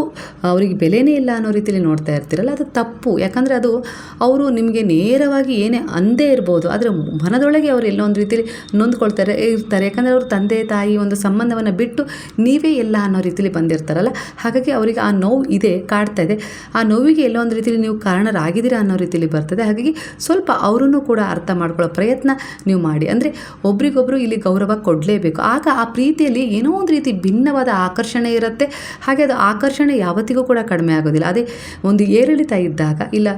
ಅವರಿಗೆ ಬೆಲೆನೇ ಇಲ್ಲ ಅನ್ನೋ ರೀತಿಯಲ್ಲಿ ನೋಡ್ತಾ ಇರ್ತೀರಲ್ಲ, ಅದು ತಪ್ಪು. ಯಾಕಂದರೆ ಅದು ಅವರು ನಿಮಗೆ ನೇರವಾಗಿ ಏನೇ ಅಂದೇ ಇರ್ಬೋದು, ಆದರೆ ಮನದೊಳಗೆ ಅವರು ಎಲ್ಲೋ ಒಂದು ರೀತಿಯಲ್ಲಿ ನೊಂದ್ಕೊಳ್ತಾರೆ ಇರ್ತಾರೆ. ಯಾಕಂದರೆ ಅವರು ತಂದೆ ತಾಯಿ ಒಂದು ಸಂಬಂಧವನ್ನು ಬಿಟ್ಟು ನೀವೇ ಎಲ್ಲ ಅನ್ನೋ ರೀತಿಯಲ್ಲಿ ಬಂದಿರ್ತಾರಲ್ಲ, ಹಾಗಾಗಿ ಅವರಿಗೆ ಆ ನೋವು ಇದೆ, ಕಾಡ್ತಾ ಇದೆ. ಆ ನೋವಿಗೆ ಎಲ್ಲೋ ಒಂದು ರೀತಿಯಲ್ಲಿ ನೀವು ಕಾರಣರಾಗಿದ್ದೀರಾ ಅನ್ನೋ ರೀತಿಯಲ್ಲಿ ಬರ್ತದೆ. ಹಾಗಾಗಿ ಸ್ವಲ್ಪ ಅವರನ್ನು ಕೂಡ ಅರ್ಥ ಮಾಡ್ಕೊಳ್ಳೋ ಪ್ರಯತ್ನ ನೀವು ಮಾಡಿ. ಅಂದರೆ ಒಬ್ರಿಗೊಬ್ಬರು ಇಲ್ಲಿ ಗೌರವ ಕೊಡಲೇಬೇಕು. ಆಗ ಆ ಪ್ರೀತಿಯಲ್ಲಿ ಏನೋ ಒಂದು ರೀತಿ ಭಿನ್ನವಾದ ಆಕರ್ಷಣೆ ಇರುತ್ತೆ. ಹಾಗೆ ಅದು ಆಕರ್ಷಣೆ ಯಾವತ್ತಿಗೂ ಕೂಡ ಕಡಿಮೆ ಆಗೋದಿಲ್ಲ. ಅದೇ ಒಂದು ಏರಿಳಿತ ಇದ್ದಾಗ, ಇಲ್ಲ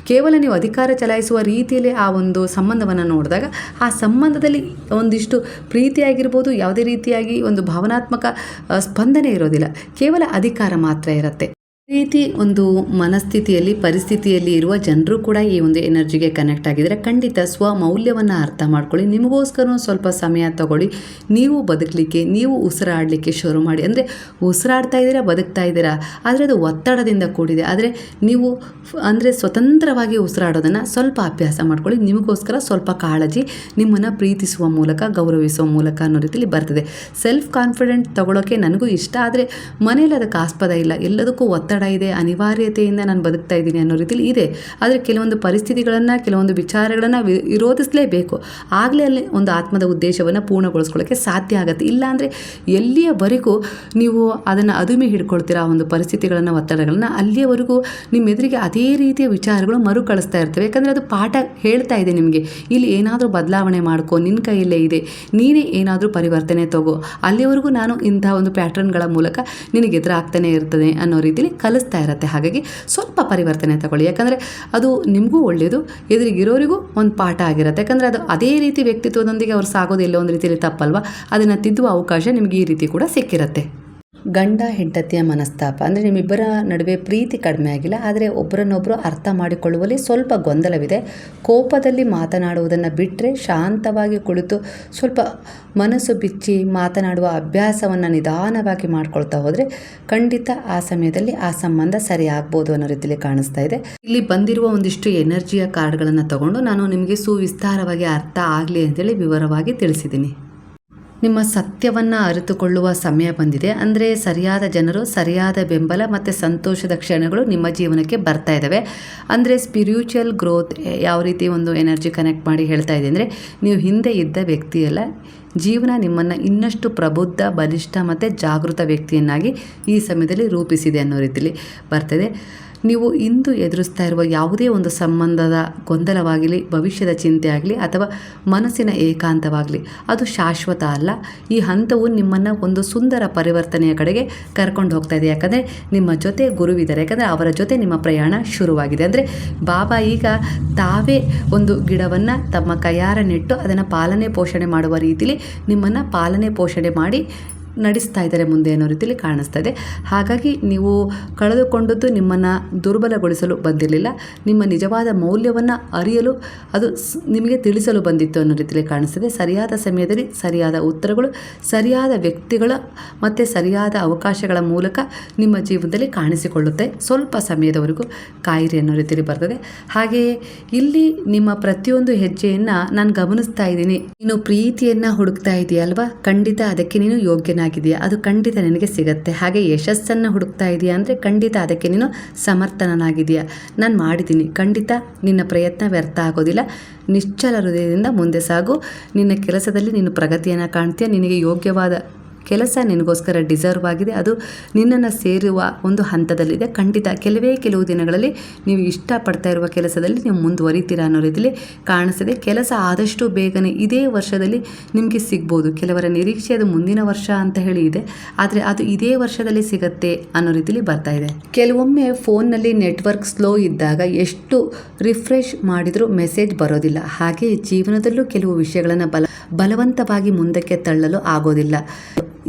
ಕೇವಲ ನೀವು ಅಧಿಕಾರ ಚಲಾಯಿಸುವ ರೀತಿಯಲ್ಲಿ ಆ ಒಂದು ಸಂಬಂಧವನ್ನು ನೋಡಿದಾಗ ಆ ಸಂಬಂಧದಲ್ಲಿ ಒಂದಿಷ್ಟು ಪ್ರೀತಿಯಾಗಿರ್ಬೋದು, ಯಾವುದೇ ರೀತಿಯಾಗಿ ಒಂದು ಭಾವನಾತ್ಮಕ ಸ್ಪಂದನೆ ಇರೋದಿಲ್ಲ, ಕೇವಲ ಅಧಿಕಾರ ಮಾತ್ರ ಇರುತ್ತೆ. ಈ ರೀತಿ ಒಂದು ಮನಸ್ಥಿತಿಯಲ್ಲಿ ಪರಿಸ್ಥಿತಿಯಲ್ಲಿ ಇರುವ ಜನರು ಕೂಡ ಈ ಒಂದು ಎನರ್ಜಿಗೆ ಕನೆಕ್ಟ್ ಆಗಿದ್ದಾರೆ. ಖಂಡಿತ ಸ್ವಮೌಲ್ಯವನ್ನು ಅರ್ಥ ಮಾಡ್ಕೊಳ್ಳಿ. ನಿಮಗೋಸ್ಕರ ಸ್ವಲ್ಪ ಸಮಯ ತಗೊಳ್ಳಿ. ನೀವು ಬದುಕಲಿಕ್ಕೆ, ನೀವು ಉಸಿರಾಡಲಿಕ್ಕೆ ಶುರು ಮಾಡಿ. ಅಂದರೆ ಉಸಿರಾಡ್ತಾ ಇದ್ದೀರಾ, ಬದುಕ್ತಾ ಇದ್ದೀರಾ, ಆದರೆ ಅದು ಒತ್ತಡದಿಂದ ಕೂಡಿದೆ. ಆದರೆ ನೀವು ಅಂದರೆ ಸ್ವತಂತ್ರವಾಗಿ ಉಸಿರಾಡೋದನ್ನು ಸ್ವಲ್ಪ ಅಭ್ಯಾಸ ಮಾಡ್ಕೊಳ್ಳಿ. ನಿಮಗೋಸ್ಕರ ಸ್ವಲ್ಪ ಕಾಳಜಿ, ನಿಮ್ಮನ್ನು ಪ್ರೀತಿಸುವ ಮೂಲಕ, ಗೌರವಿಸುವ ಮೂಲಕ ಅನ್ನೋ ರೀತಿಯಲ್ಲಿ ಬರ್ತದೆ. ಸೆಲ್ಫ್ ಕಾನ್ಫಿಡೆಂಟ್ ತಗೊಳ್ಳೋಕ್ಕೆ ನನಗೂ ಇಷ್ಟ, ಆದರೆ ಮನೇಲಿ ಅದಕ್ಕೆ ಆಸ್ಪದ ಇಲ್ಲ, ಎಲ್ಲದಕ್ಕೂ ಒತ್ತಡ ಇದೆ, ಅನಿವಾರ್ಯತೆಯಿಂದ ನಾನು ಬದುಕ್ತಾ ಇದ್ದೀನಿ ಅನ್ನೋ ರೀತಿಯಲ್ಲಿ ಇದೆ. ಆದರೆ ಕೆಲವೊಂದು ಪರಿಸ್ಥಿತಿಗಳನ್ನು, ಕೆಲವೊಂದು ವಿಚಾರಗಳನ್ನು ವಿರೋಧಿಸಲೇಬೇಕು. ಆಗಲೇ ಅಲ್ಲಿ ಒಂದು ಆತ್ಮದ ಉದ್ದೇಶವನ್ನು ಪೂರ್ಣಗೊಳಿಸ್ಕೊಳ್ಳೋಕ್ಕೆ ಸಾಧ್ಯ ಆಗುತ್ತೆ. ಇಲ್ಲಾಂದರೆ ಎಲ್ಲಿಯವರೆಗೂ ನೀವು ಅದನ್ನು ಅದುಮಿ ಹಿಡ್ಕೊಳ್ತೀರಾ ಒಂದು ಪರಿಸ್ಥಿತಿಗಳನ್ನು, ಒತ್ತಡಗಳನ್ನು, ಅಲ್ಲಿಯವರೆಗೂ ನಿಮ್ಮ ಎದುರಿಗೆ ಅದೇ ರೀತಿಯ ವಿಚಾರಗಳು ಮರುಕಳಿಸ್ತಾ ಇರ್ತವೆ. ಯಾಕಂದರೆ ಅದು ಪಾಠ ಹೇಳ್ತಾ ಇದೆ ನಿಮಗೆ, ಇಲ್ಲಿ ಏನಾದರೂ ಬದಲಾವಣೆ ಮಾಡ್ಕೊ, ನಿನ್ನ ಕೈಯಲ್ಲೇ ಇದೆ, ನೀನೇ ಏನಾದರೂ ಪರಿವರ್ತನೆ ತಗೋ, ಅಲ್ಲಿವರೆಗೂ ನಾನು ಇಂಥ ಒಂದು ಪ್ಯಾಟ್ರನ್ಗಳ ಮೂಲಕ ನಿನಗೆ ಎದುರಾಗ್ತಾನೆ ಇರ್ತದೆ ಅನ್ನೋ ರೀತಿಯಲ್ಲಿ ಕಲಿಸ್ತಾ ಇರುತ್ತೆ. ಹಾಗಾಗಿ ಸ್ವಲ್ಪ ಪರಿವರ್ತನೆ ತಗೊಳ್ಳಿ. ಯಾಕಂದರೆ ಅದು ನಿಮಗೂ ಒಳ್ಳೆಯದು, ಎದುರಿಗಿರೋರಿಗೂ ಒಂದು ಪಾಠ ಆಗಿರುತ್ತೆ. ಯಾಕಂದರೆ ಅದು ಅದೇ ರೀತಿ ವ್ಯಕ್ತಿತ್ವದೊಂದಿಗೆ ಅವ್ರು ಸಾಗೋದು ಎಲ್ಲೋ ಒಂದು ರೀತಿಯಲ್ಲಿ ತಪ್ಪಲ್ವಾ, ಅದನ್ನು ತಿದ್ದುವ ಅವಕಾಶ ನಿಮಗೆ ಈ ರೀತಿ ಕೂಡ ಸಿಕ್ಕಿರುತ್ತೆ. ಗಂಡ ಹೆಂಡತಿಯ ಮನಸ್ತಾಪ ಅಂದರೆ ನಿಮ್ಮಿಬ್ಬರ ನಡುವೆ ಪ್ರೀತಿ ಕಡಿಮೆ ಆಗಿಲ್ಲ, ಆದರೆ ಒಬ್ಬರನ್ನೊಬ್ಬರು ಅರ್ಥ ಮಾಡಿಕೊಳ್ಳುವಲ್ಲಿ ಸ್ವಲ್ಪ ಗೊಂದಲವಿದೆ. ಕೋಪದಲ್ಲಿ ಮಾತನಾಡುವುದನ್ನು ಬಿಟ್ಟರೆ ಶಾಂತವಾಗಿ ಕುಳಿತು ಸ್ವಲ್ಪ ಮನಸ್ಸು ಬಿಚ್ಚಿ ಮಾತನಾಡುವ ಅಭ್ಯಾಸವನ್ನು ನಿಧಾನವಾಗಿ ಮಾಡ್ಕೊಳ್ತಾ ಹೋದರೆ ಖಂಡಿತ ಆ ಸಮಯದಲ್ಲಿ ಆ ಸಂಬಂಧ ಸರಿ ಆಗ್ಬೋದು ಅನ್ನೋ ರೀತಿಯಲ್ಲಿ ಕಾಣಿಸ್ತಾ ಇದೆ. ಇಲ್ಲಿ ಬಂದಿರುವ ಒಂದಿಷ್ಟು ಎನರ್ಜಿಯ ಕಾರ್ಡ್ಗಳನ್ನು ತಗೊಂಡು ನಾನು ನಿಮಗೆ ಸುವಿಸ್ತಾರವಾಗಿ ಅರ್ಥ ಆಗಲಿ ಅಂತೇಳಿ ವಿವರವಾಗಿ ತಿಳಿಸಿದ್ದೀನಿ. ನಿಮ್ಮ ಸತ್ಯವನ್ನು ಅರಿತುಕೊಳ್ಳುವ ಸಮಯ ಬಂದಿದೆ. ಅಂದರೆ ಸರಿಯಾದ ಜನರು, ಸರಿಯಾದ ಬೆಂಬಲ ಮತ್ತು ಸಂತೋಷದ ಕ್ಷಣಗಳು ನಿಮ್ಮ ಜೀವನಕ್ಕೆ ಬರ್ತಾ ಇದ್ದಾವೆ. ಅಂದರೆ ಸ್ಪಿರಿಚುವಲ್ ಗ್ರೋತ್ ಯಾವ ರೀತಿ ಒಂದು ಎನರ್ಜಿ ಕನೆಕ್ಟ್ ಮಾಡಿ ಹೇಳ್ತಾ ಇದೆ ಅಂದರೆ, ನೀವು ಹಿಂದೆ ಇದ್ದ ವ್ಯಕ್ತಿಯಲ್ಲ, ಜೀವನ ನಿಮ್ಮನ್ನು ಇನ್ನಷ್ಟು ಪ್ರಬುದ್ಧ, ಬಲಿಷ್ಠ ಮತ್ತು ಜಾಗೃತ ವ್ಯಕ್ತಿಯನ್ನಾಗಿ ಈ ಸಮಯದಲ್ಲಿ ರೂಪಿಸಿದೆ ಅನ್ನೋ ರೀತಿಯಲ್ಲಿ ಬರ್ತದೆ. ನೀವು ಇಂದು ಎದುರಿಸ್ತಾ ಇರುವ ಯಾವುದೇ ಒಂದು ಸಂಬಂಧದ ಗೊಂದಲವಾಗಲಿ, ಭವಿಷ್ಯದ ಚಿಂತೆ ಆಗಲಿ, ಅಥವಾ ಮನಸ್ಸಿನ ಏಕಾಂತವಾಗಲಿ, ಅದು ಶಾಶ್ವತ ಅಲ್ಲ. ಈ ಹಂತವು ನಿಮ್ಮನ್ನು ಒಂದು ಸುಂದರ ಪರಿವರ್ತನೆಯ ಕಡೆಗೆ ಕರ್ಕೊಂಡು ಹೋಗ್ತಾ ಇದೆ. ಯಾಕಂದರೆ ನಿಮ್ಮ ಜೊತೆ ಗುರುವಿದ್ದಾರೆ, ಯಾಕಂದರೆ ಅವರ ಜೊತೆ ನಿಮ್ಮ ಪ್ರಯಾಣ ಶುರುವಾಗಿದೆ. ಅಂದರೆ ಬಾಬಾ ಈಗ ತಾವೇ ಒಂದು ಗಿಡವನ್ನು ತಮ್ಮ ಕೈಯಾರ ನೆಟ್ಟು ಅದನ್ನು ಪಾಲನೆ ಪೋಷಣೆ ಮಾಡುವ ರೀತಿಯಲ್ಲಿ ನಿಮ್ಮನ್ನು ಪಾಲನೆ ಪೋಷಣೆ ಮಾಡಿ ನಡೆಸ್ತಾ ಇದ್ದಾರೆ ಮುಂದೆ ಅನ್ನೋ ರೀತಿಯಲ್ಲಿ ಕಾಣಿಸ್ತಾ ಇದೆ. ಹಾಗಾಗಿ ನೀವು ಕಳೆದುಕೊಂಡದ್ದು ನಿಮ್ಮನ್ನು ದುರ್ಬಲಗೊಳಿಸಲು ಬಂದಿರಲಿಲ್ಲ, ನಿಮ್ಮ ನಿಜವಾದ ಮೌಲ್ಯವನ್ನು ಅರಿಯಲು ಅದು ನಿಮಗೆ ತಿಳಿಸಲು ಬಂದಿತ್ತು ಅನ್ನೋ ರೀತಿಯಲ್ಲಿ ಕಾಣಿಸ್ತಿದೆ. ಸರಿಯಾದ ಸಮಯದಲ್ಲಿ ಸರಿಯಾದ ಉತ್ತರಗಳು, ಸರಿಯಾದ ವ್ಯಕ್ತಿಗಳ ಮತ್ತು ಸರಿಯಾದ ಅವಕಾಶಗಳ ಮೂಲಕ ನಿಮ್ಮ ಜೀವನದಲ್ಲಿ ಕಾಣಿಸಿಕೊಳ್ಳುತ್ತೆ. ಸ್ವಲ್ಪ ಸಮಯದವರೆಗೂ ಕಾಯಿರಿ ಅನ್ನೋ ರೀತಿಯಲ್ಲಿ ಬರ್ತದೆ. ಹಾಗೆಯೇ ಇಲ್ಲಿ ನಿಮ್ಮ ಪ್ರತಿಯೊಂದು ಹೆಜ್ಜೆಯನ್ನು ನಾನು ಗಮನಿಸ್ತಾ ಇದ್ದೀನಿ. ನೀನು ಪ್ರೀತಿಯನ್ನು ಹುಡುಕ್ತಾ ಇದೆಯಲ್ವಾ, ಖಂಡಿತ ಅದಕ್ಕೆ ನೀನು ಯೋಗ್ಯನಾಗಿದೆಯಾ, ಅದು ಖಂಡಿತ ನಿನಗೆ ಸಿಗುತ್ತೆ. ಹಾಗೆ ಯಶಸ್ಸನ್ನು ಹುಡುಕ್ತಾ ಇದೆಯಾ ಅಂದರೆ ಖಂಡಿತ ಅದಕ್ಕೆ ನೀನು ಸಮರ್ಥನಾಗಿದೆಯಾ, ನಾನು ಮಾಡಿದ್ದೀನಿ, ಖಂಡಿತ ನಿನ್ನ ಪ್ರಯತ್ನ ವ್ಯರ್ಥ ಆಗೋದಿಲ್ಲ. ನಿಶ್ಚಲ ಹೃದಯದಿಂದ ಮುಂದೆ ಸಾಗು. ನಿನ್ನ ಕೆಲಸದಲ್ಲಿ ನೀನು ಪ್ರಗತಿಯನ್ನು ಕಾಣ್ತೀಯ. ನಿನಗೆ ಯೋಗ್ಯವಾದ ಕೆಲಸ ನಿನಗೋಸ್ಕರ ಡಿಸರ್ವ್ ಆಗಿದೆ, ಅದು ನಿನ್ನನ್ನು ಸೇರುವ ಒಂದು ಹಂತದಲ್ಲಿದೆ. ಖಂಡಿತ ಕೆಲವು ದಿನಗಳಲ್ಲಿ ನೀವು ಇಷ್ಟಪಡ್ತಾ ಇರುವ ಕೆಲಸದಲ್ಲಿ ನೀವು ಮುಂದುವರಿತೀರಾ ಅನ್ನೋ ರೀತಿಯಲ್ಲಿ ಕಾಣಿಸ್ತಿದೆ. ಕೆಲಸ ಆದಷ್ಟು ಬೇಗನೆ ಇದೇ ವರ್ಷದಲ್ಲಿ ನಿಮಗೆ ಸಿಗ್ಬೋದು. ಕೆಲವರ ನಿರೀಕ್ಷೆ ಅದು ಮುಂದಿನ ವರ್ಷ ಅಂತ ಹೇಳಿ ಇದೆ, ಆದರೆ ಅದು ಇದೇ ವರ್ಷದಲ್ಲಿ ಸಿಗತ್ತೆ ಅನ್ನೋ ರೀತಿಯಲ್ಲಿ ಬರ್ತಾ ಇದೆ. ಕೆಲವೊಮ್ಮೆ ಫೋನ್ನಲ್ಲಿ ನೆಟ್ವರ್ಕ್ ಸ್ಲೋ ಇದ್ದಾಗ ಎಷ್ಟು ರಿಫ್ರೆಶ್ ಮಾಡಿದರೂ ಮೆಸೇಜ್ ಬರೋದಿಲ್ಲ. ಹಾಗೆ ಜೀವನದಲ್ಲೂ ಕೆಲವು ವಿಷಯಗಳನ್ನು ಬಲವಂತವಾಗಿ ಮುಂದಕ್ಕೆ ತಳ್ಳಲು ಆಗೋದಿಲ್ಲ.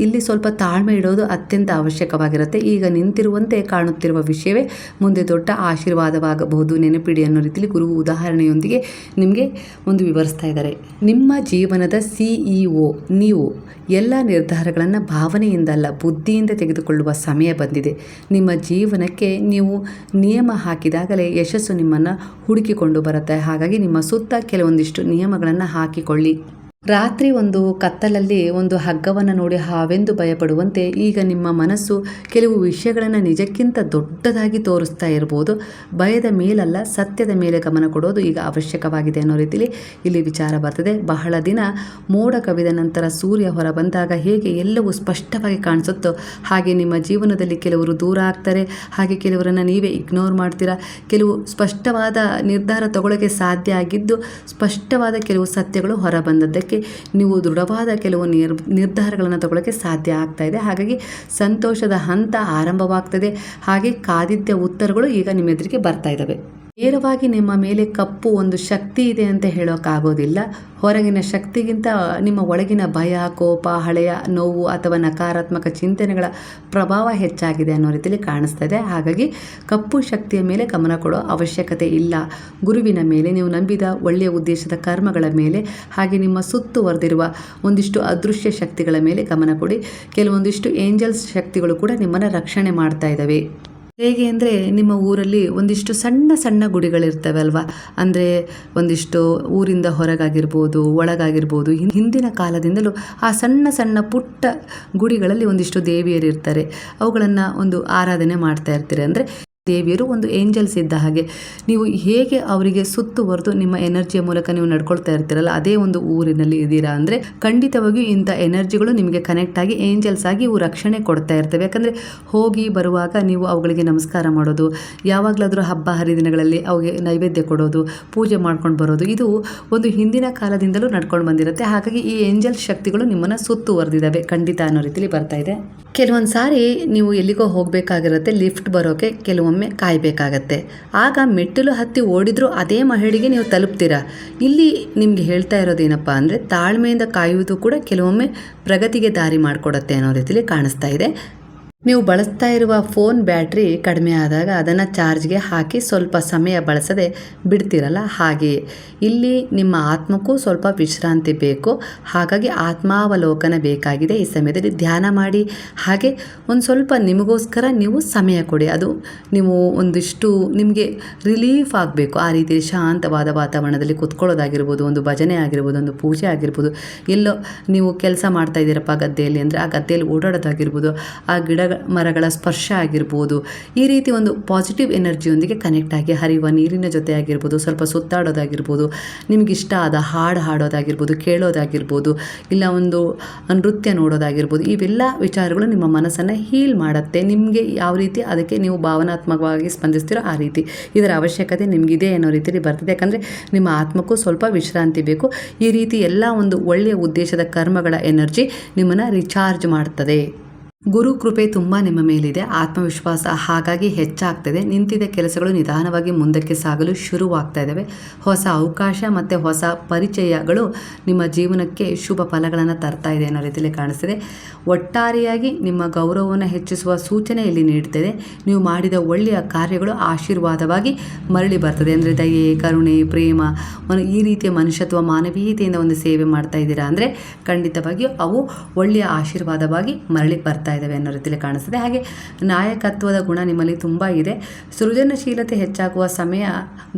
ಇಲ್ಲಿ ಸ್ವಲ್ಪ ತಾಳ್ಮೆ ಇಡೋದು ಅತ್ಯಂತ ಅವಶ್ಯಕವಾಗಿರುತ್ತೆ. ಈಗ ನಿಂತಿರುವಂತೆ ಕಾಣುತ್ತಿರುವ ವಿಷಯವೇ ಮುಂದೆ ದೊಡ್ಡ ಆಶೀರ್ವಾದವಾಗಬಹುದು, ನೆನಪಿಡಿ ಅನ್ನೋ ರೀತಿಯಲ್ಲಿ ಗುರು ಉದಾಹರಣೆಯೊಂದಿಗೆ ನಿಮಗೆ ಒಂದು ವಿವರಿಸ್ತಾ ಇದ್ದಾರೆ. ನಿಮ್ಮ ಜೀವನದ CEO ನೀವು ಎಲ್ಲ ನಿರ್ಧಾರಗಳನ್ನು ಭಾವನೆಯಿಂದಲ್ಲ ಬುದ್ಧಿಯಿಂದ ತೆಗೆದುಕೊಳ್ಳುವ ಸಮಯ ಬಂದಿದೆ. ನಿಮ್ಮ ಜೀವನಕ್ಕೆ ನೀವು ನಿಯಮ ಹಾಕಿದಾಗಲೇ ಯಶಸ್ಸು ನಿಮ್ಮನ್ನು ಹುಡುಕಿಕೊಂಡು ಬರುತ್ತೆ. ಹಾಗಾಗಿ ನಿಮ್ಮ ಸುತ್ತ ಕೆಲವೊಂದಿಷ್ಟು ನಿಯಮಗಳನ್ನು ಹಾಕಿಕೊಳ್ಳಿ. ರಾತ್ರಿ ಒಂದು ಕತ್ತಲಲ್ಲಿ ಒಂದು ಹಗ್ಗವನ್ನು ನೋಡಿ ಹಾವೆಂದು ಭಯಪಡುವಂತೆ ಈಗ ನಿಮ್ಮ ಮನಸ್ಸು ಕೆಲವು ವಿಷಯಗಳನ್ನು ನಿಜಕ್ಕಿಂತ ದೊಡ್ಡದಾಗಿ ತೋರಿಸ್ತಾ ಇರ್ಬೋದು. ಭಯದ ಮೇಲಲ್ಲ, ಸತ್ಯದ ಮೇಲೆ ಗಮನ ಕೊಡೋದು ಈಗ ಅವಶ್ಯಕವಾಗಿದೆ ಅನ್ನೋ ರೀತಿಯಲ್ಲಿ ಇಲ್ಲಿ ವಿಚಾರ ಬರ್ತದೆ. ಬಹಳ ದಿನ ಮೋಡ ಕವಿದ ನಂತರ ಸೂರ್ಯ ಹೊರ ಬಂದಾಗ ಹೇಗೆ ಎಲ್ಲವೂ ಸ್ಪಷ್ಟವಾಗಿ ಕಾಣಿಸುತ್ತೋ ಹಾಗೆ ನಿಮ್ಮ ಜೀವನದಲ್ಲಿ ಕೆಲವರು ದೂರ ಆಗ್ತಾರೆ, ಹಾಗೆ ಕೆಲವರನ್ನು ನೀವೇ ಇಗ್ನೋರ್ ಮಾಡ್ತೀರಾ. ಕೆಲವು ಸ್ಪಷ್ಟವಾದ ನಿರ್ಧಾರ ತಗೊಳ್ಳೋಕ್ಕೆ ಸಾಧ್ಯ ಆಗಿದ್ದು ಸ್ಪಷ್ಟವಾದ ಕೆಲವು ಸತ್ಯಗಳು ಹೊರ ಬಂದದ್ದಕ್ಕೆ ನೀವು ದೃಢವಾದ ಕೆಲವು ನಿರ್ಧಾರಗಳನ್ನು ತಗೊಳ್ಳೋಕ್ಕೆ ಸಾಧ್ಯ ಆಗ್ತಾ ಇದೆ. ಹಾಗಾಗಿ ಸಂತೋಷದ ಹಂತ ಆರಂಭವಾಗ್ತದೆ. ಹಾಗೆ ಕಾದಿದ್ದ ಉತ್ತರಗಳು ಈಗ ನಿಮ್ಮ ಎದುರಿಗೆ ಬರ್ತಾ ಇದ್ದಾವೆ. ನೇರವಾಗಿ ನಿಮ್ಮ ಮೇಲೆ ಕಪ್ಪು ಒಂದು ಶಕ್ತಿ ಇದೆ ಅಂತ ಹೇಳೋಕ್ಕಾಗೋದಿಲ್ಲ. ಹೊರಗಿನ ಶಕ್ತಿಗಿಂತ ನಿಮ್ಮ ಒಳಗಿನ ಭಯ, ಕೋಪ, ಹಳೆಯ ನೋವು ಅಥವಾ ನಕಾರಾತ್ಮಕ ಚಿಂತನೆಗಳ ಪ್ರಭಾವ ಹೆಚ್ಚಾಗಿದೆ ಅನ್ನೋ ರೀತಿಯಲ್ಲಿ ಕಾಣಿಸ್ತಾ ಇದೆ. ಹಾಗಾಗಿ ಕಪ್ಪು ಶಕ್ತಿಯ ಮೇಲೆ ಗಮನ ಕೊಡೋ ಅವಶ್ಯಕತೆ ಇಲ್ಲ. ಗುರುವಿನ ಮೇಲೆ, ನೀವು ನಂಬಿದ ಒಳ್ಳೆಯ ಉದ್ದೇಶದ ಕರ್ಮಗಳ ಮೇಲೆ, ಹಾಗೆ ನಿಮ್ಮ ಸುತ್ತುವರೆದಿರುವ ಒಂದಿಷ್ಟು ಅದೃಶ್ಯ ಶಕ್ತಿಗಳ ಮೇಲೆ ಗಮನ ಕೊಡಿ. ಕೆಲವೊಂದಿಷ್ಟು ಏಂಜಲ್ಸ್ ಶಕ್ತಿಗಳು ಕೂಡ ನಿಮ್ಮನ್ನು ರಕ್ಷಣೆ ಮಾಡ್ತಾ ಇದ್ದಾವೆ. ಹೇಗೆ ಅಂದರೆ, ನಿಮ್ಮ ಊರಲ್ಲಿ ಒಂದಿಷ್ಟು ಸಣ್ಣ ಸಣ್ಣ ಗುಡಿಗಳಿರ್ತವೆ ಅಲ್ವಾ, ಅಂದರೆ ಒಂದಿಷ್ಟು ಊರಿಂದ ಹೊರಗಾಗಿರ್ಬೋದು, ಒಳಗಾಗಿರ್ಬೋದು. ಹಿಂದಿನ ಕಾಲದಿಂದಲೂ ಆ ಸಣ್ಣ ಸಣ್ಣ ಪುಟ್ಟ ಗುಡಿಗಳಲ್ಲಿ ಒಂದಿಷ್ಟು ದೇವಿಯರಿರ್ತಾರೆ. ಅವುಗಳನ್ನು ಒಂದು ಆರಾಧನೆ ಮಾಡ್ತಾ ಇರ್ತೀರಿ. ಅಂದರೆ ದೇವಿಯರು ಒಂದು ಏಂಜಲ್ಸ್ ಇದ್ದ ಹಾಗೆ. ನೀವು ಹೇಗೆ ಅವರಿಗೆ ಸುತ್ತುವರೆದು ನಿಮ್ಮ ಎನರ್ಜಿಯ ಮೂಲಕ ನೀವು ನಡ್ಕೊಳ್ತಾ ಇರ್ತೀರಲ್ಲ, ಅದೇ ಒಂದು ಊರಿನಲ್ಲಿ ಇದ್ದೀರಾ ಅಂದರೆ ಖಂಡಿತವಾಗಿಯೂ ಇಂಥ ಎನರ್ಜಿಗಳು ನಿಮಗೆ ಕನೆಕ್ಟ್ ಆಗಿ ಏಂಜಲ್ಸ್ ಆಗಿ ಇವು ರಕ್ಷಣೆ ಕೊಡ್ತಾ ಇರ್ತವೆ. ಯಾಕಂದರೆ ಹೋಗಿ ಬರುವಾಗ ನೀವು ಅವುಗಳಿಗೆ ನಮಸ್ಕಾರ ಮಾಡೋದು, ಯಾವಾಗಲಾದರೂ ಹಬ್ಬ ಹರಿದಿನಗಳಲ್ಲಿ ಅವುಗೆ ನೈವೇದ್ಯ ಕೊಡೋದು, ಪೂಜೆ ಮಾಡ್ಕೊಂಡು ಬರೋದು, ಇದು ಒಂದು ಹಿಂದಿನ ಕಾಲದಿಂದಲೂ ನಡ್ಕೊಂಡು ಬಂದಿರುತ್ತೆ. ಹಾಗಾಗಿ ಈ ಏಂಜಲ್ ಶಕ್ತಿಗಳು ನಿಮ್ಮನ್ನು ಸುತ್ತುವರೆದಿದ್ದಾವೆ ಖಂಡಿತ ಅನ್ನೋ ರೀತಿಯಲ್ಲಿ ಬರ್ತಾ ಇದೆ. ಕೆಲವೊಂದು ಸಾರಿ ನೀವು ಎಲ್ಲಿಗೋ ಹೋಗಬೇಕಾಗಿರುತ್ತೆ, ಲಿಫ್ಟ್ ಬರೋಕ್ಕೆ ಕೆಲವೊಮ್ಮೆ ಕಾಯಬೇಕಾಗತ್ತೆ. ಆಗ ಮೆಟ್ಟಿಲು ಹತ್ತಿ ಓಡಿದ್ರೂ ಅದೇ ಮಹಡಿಗೆ ನೀವು ತಲುಪ್ತೀರಾ. ಇಲ್ಲಿ ನಿಮಗೆ ಹೇಳ್ತಾ ಇರೋದೇನಪ್ಪ ಅಂದರೆ, ತಾಳ್ಮೆಯಿಂದ ಕಾಯುವುದು ಕೂಡ ಕೆಲವೊಮ್ಮೆ ಪ್ರಗತಿಗೆ ದಾರಿ ಮಾಡಿಕೊಡುತ್ತೆ ಅನ್ನೋ ರೀತಿಯಲ್ಲಿ ಕಾಣಿಸ್ತಾ ಇದೆ. ನೀವು ಬಳಸ್ತಾ ಇರುವ ಫೋನ್ ಬ್ಯಾಟ್ರಿ ಕಡಿಮೆ ಆದಾಗ ಅದನ್ನು ಚಾರ್ಜ್ಗೆ ಹಾಕಿ ಸ್ವಲ್ಪ ಸಮಯ ಬಳಸದೆ ಬಿಡ್ತೀರಲ್ಲ, ಹಾಗೆಯೇ ಇಲ್ಲಿ ನಿಮ್ಮ ಆತ್ಮಕ್ಕೂ ಸ್ವಲ್ಪ ವಿಶ್ರಾಂತಿ ಬೇಕು. ಹಾಗಾಗಿ ಆತ್ಮಾವಲೋಕನ ಬೇಕಾಗಿದೆ. ಈ ಸಮಯದಲ್ಲಿ ಧ್ಯಾನ ಮಾಡಿ, ಹಾಗೆ ಒಂದು ಸ್ವಲ್ಪ ನಿಮಗೋಸ್ಕರ ನೀವು ಸಮಯ ಕೊಡಿ. ಅದು ನೀವು ಒಂದಿಷ್ಟು ನಿಮಗೆ ರಿಲೀಫ್ ಆಗಬೇಕು. ಆ ರೀತಿ ಶಾಂತವಾದ ವಾತಾವರಣದಲ್ಲಿ ಕೂತ್ಕೊಳ್ಳೋದಾಗಿರ್ಬೋದು, ಒಂದು ಭಜನೆ ಆಗಿರ್ಬೋದು, ಒಂದು ಪೂಜೆ ಆಗಿರ್ಬೋದು, ಎಲ್ಲೋ ನೀವು ಕೆಲಸ ಮಾಡ್ತಾ ಇದ್ದೀರಪ್ಪ ಗದ್ದೆಯಲ್ಲಿ ಅಂದರೆ ಆ ಗದ್ದೆಯಲ್ಲಿ ಓಡಾಡೋದಾಗಿರ್ಬೋದು, ಆ ಗಿಡ ಮರಗಳ ಸ್ಪರ್ಶ ಆಗಿರ್ಬೋದು, ಈ ರೀತಿ ಒಂದು ಪಾಸಿಟಿವ್ ಎನರ್ಜಿಯೊಂದಿಗೆ ಕನೆಕ್ಟ್ ಆಗಿ ಹರಿಯುವ ನೀರಿನ ಜೊತೆ ಆಗಿರ್ಬೋದು, ಸ್ವಲ್ಪ ಸುತ್ತಾಡೋದಾಗಿರ್ಬೋದು, ನಿಮಗಿಷ್ಟ ಆದ ಹಾಡು ಹಾಡೋದಾಗಿರ್ಬೋದು, ಕೇಳೋದಾಗಿರ್ಬೋದು, ಇಲ್ಲ ಒಂದು ನೃತ್ಯ ನೋಡೋದಾಗಿರ್ಬೋದು, ಇವೆಲ್ಲ ವಿಚಾರಗಳು ನಿಮ್ಮ ಮನಸ್ಸನ್ನು ಹೀಲ್ ಮಾಡುತ್ತೆ. ನಿಮಗೆ ಯಾವ ರೀತಿ ಅದಕ್ಕೆ ನೀವು ಭಾವನಾತ್ಮಕವಾಗಿ ಸ್ಪಂದಿಸ್ತೀರೋ ಆ ರೀತಿ ಇದರ ಅವಶ್ಯಕತೆ ನಿಮಗಿದೆ ಅನ್ನೋ ರೀತಿಯಲ್ಲಿ ಬರ್ತದೆ. ಯಾಕಂದರೆ ನಿಮ್ಮ ಆತ್ಮಕ್ಕೂ ಸ್ವಲ್ಪ ವಿಶ್ರಾಂತಿ ಬೇಕು. ಈ ರೀತಿ ಎಲ್ಲ ಒಂದು ಒಳ್ಳೆಯ ಉದ್ದೇಶದ ಕರ್ಮಗಳ ಎನರ್ಜಿ ನಿಮ್ಮನ್ನು ರಿಚಾರ್ಜ್ ಮಾಡ್ತದೆ. ಗುರು ಕೃಪೆ ತುಂಬ ನಿಮ್ಮ ಮೇಲಿದೆ, ಆತ್ಮವಿಶ್ವಾಸ ಹಾಗಾಗಿ ಹೆಚ್ಚಾಗ್ತದೆ. ನಿಂತಿದ್ದ ಕೆಲಸಗಳು ನಿಧಾನವಾಗಿ ಮುಂದಕ್ಕೆ ಸಾಗಲು ಶುರುವಾಗ್ತಾ ಇದ್ದಾವೆ. ಹೊಸ ಅವಕಾಶ ಮತ್ತು ಹೊಸ ಪರಿಚಯಗಳು ನಿಮ್ಮ ಜೀವನಕ್ಕೆ ಶುಭ ಫಲಗಳನ್ನು ತರ್ತಾ ಇದೆ ಅನ್ನೋ ರೀತಿಯಲ್ಲಿ ಕಾಣಿಸ್ತಿದೆ. ಒಟ್ಟಾರೆಯಾಗಿ ನಿಮ್ಮ ಗೌರವವನ್ನು ಹೆಚ್ಚಿಸುವ ಸೂಚನೆ ಇಲ್ಲಿ ನೀಡ್ತದೆ. ನೀವು ಮಾಡಿದ ಒಳ್ಳೆಯ ಕಾರ್ಯಗಳು ಆಶೀರ್ವಾದವಾಗಿ ಮರಳಿ ಬರ್ತದೆ. ಅಂದರೆ ದಯೆ, ಕರುಣೆ, ಪ್ರೇಮ, ಈ ರೀತಿಯ ಮನುಷ್ಯತ್ವ, ಮಾನವೀಯತೆಯಿಂದ ಒಂದು ಸೇವೆ ಮಾಡ್ತಾ ಇದ್ದೀರಾ ಅಂದರೆ ಖಂಡಿತವಾಗಿಯೂ ಅವು ಒಳ್ಳೆಯ ಆಶೀರ್ವಾದವಾಗಿ ಮರಳಿ ಬರ್ತಾ ಇದ್ದಾವೆ ಅನ್ನೋ ರೀತಿಯಲ್ಲಿ ಕಾಣಿಸ್ತದೆ. ಹಾಗೆ ನಾಯಕತ್ವದ ಗುಣ ನಿಮ್ಮಲ್ಲಿ ತುಂಬ ಇದೆ. ಸೃಜನಶೀಲತೆ ಹೆಚ್ಚಾಗುವ ಸಮಯ.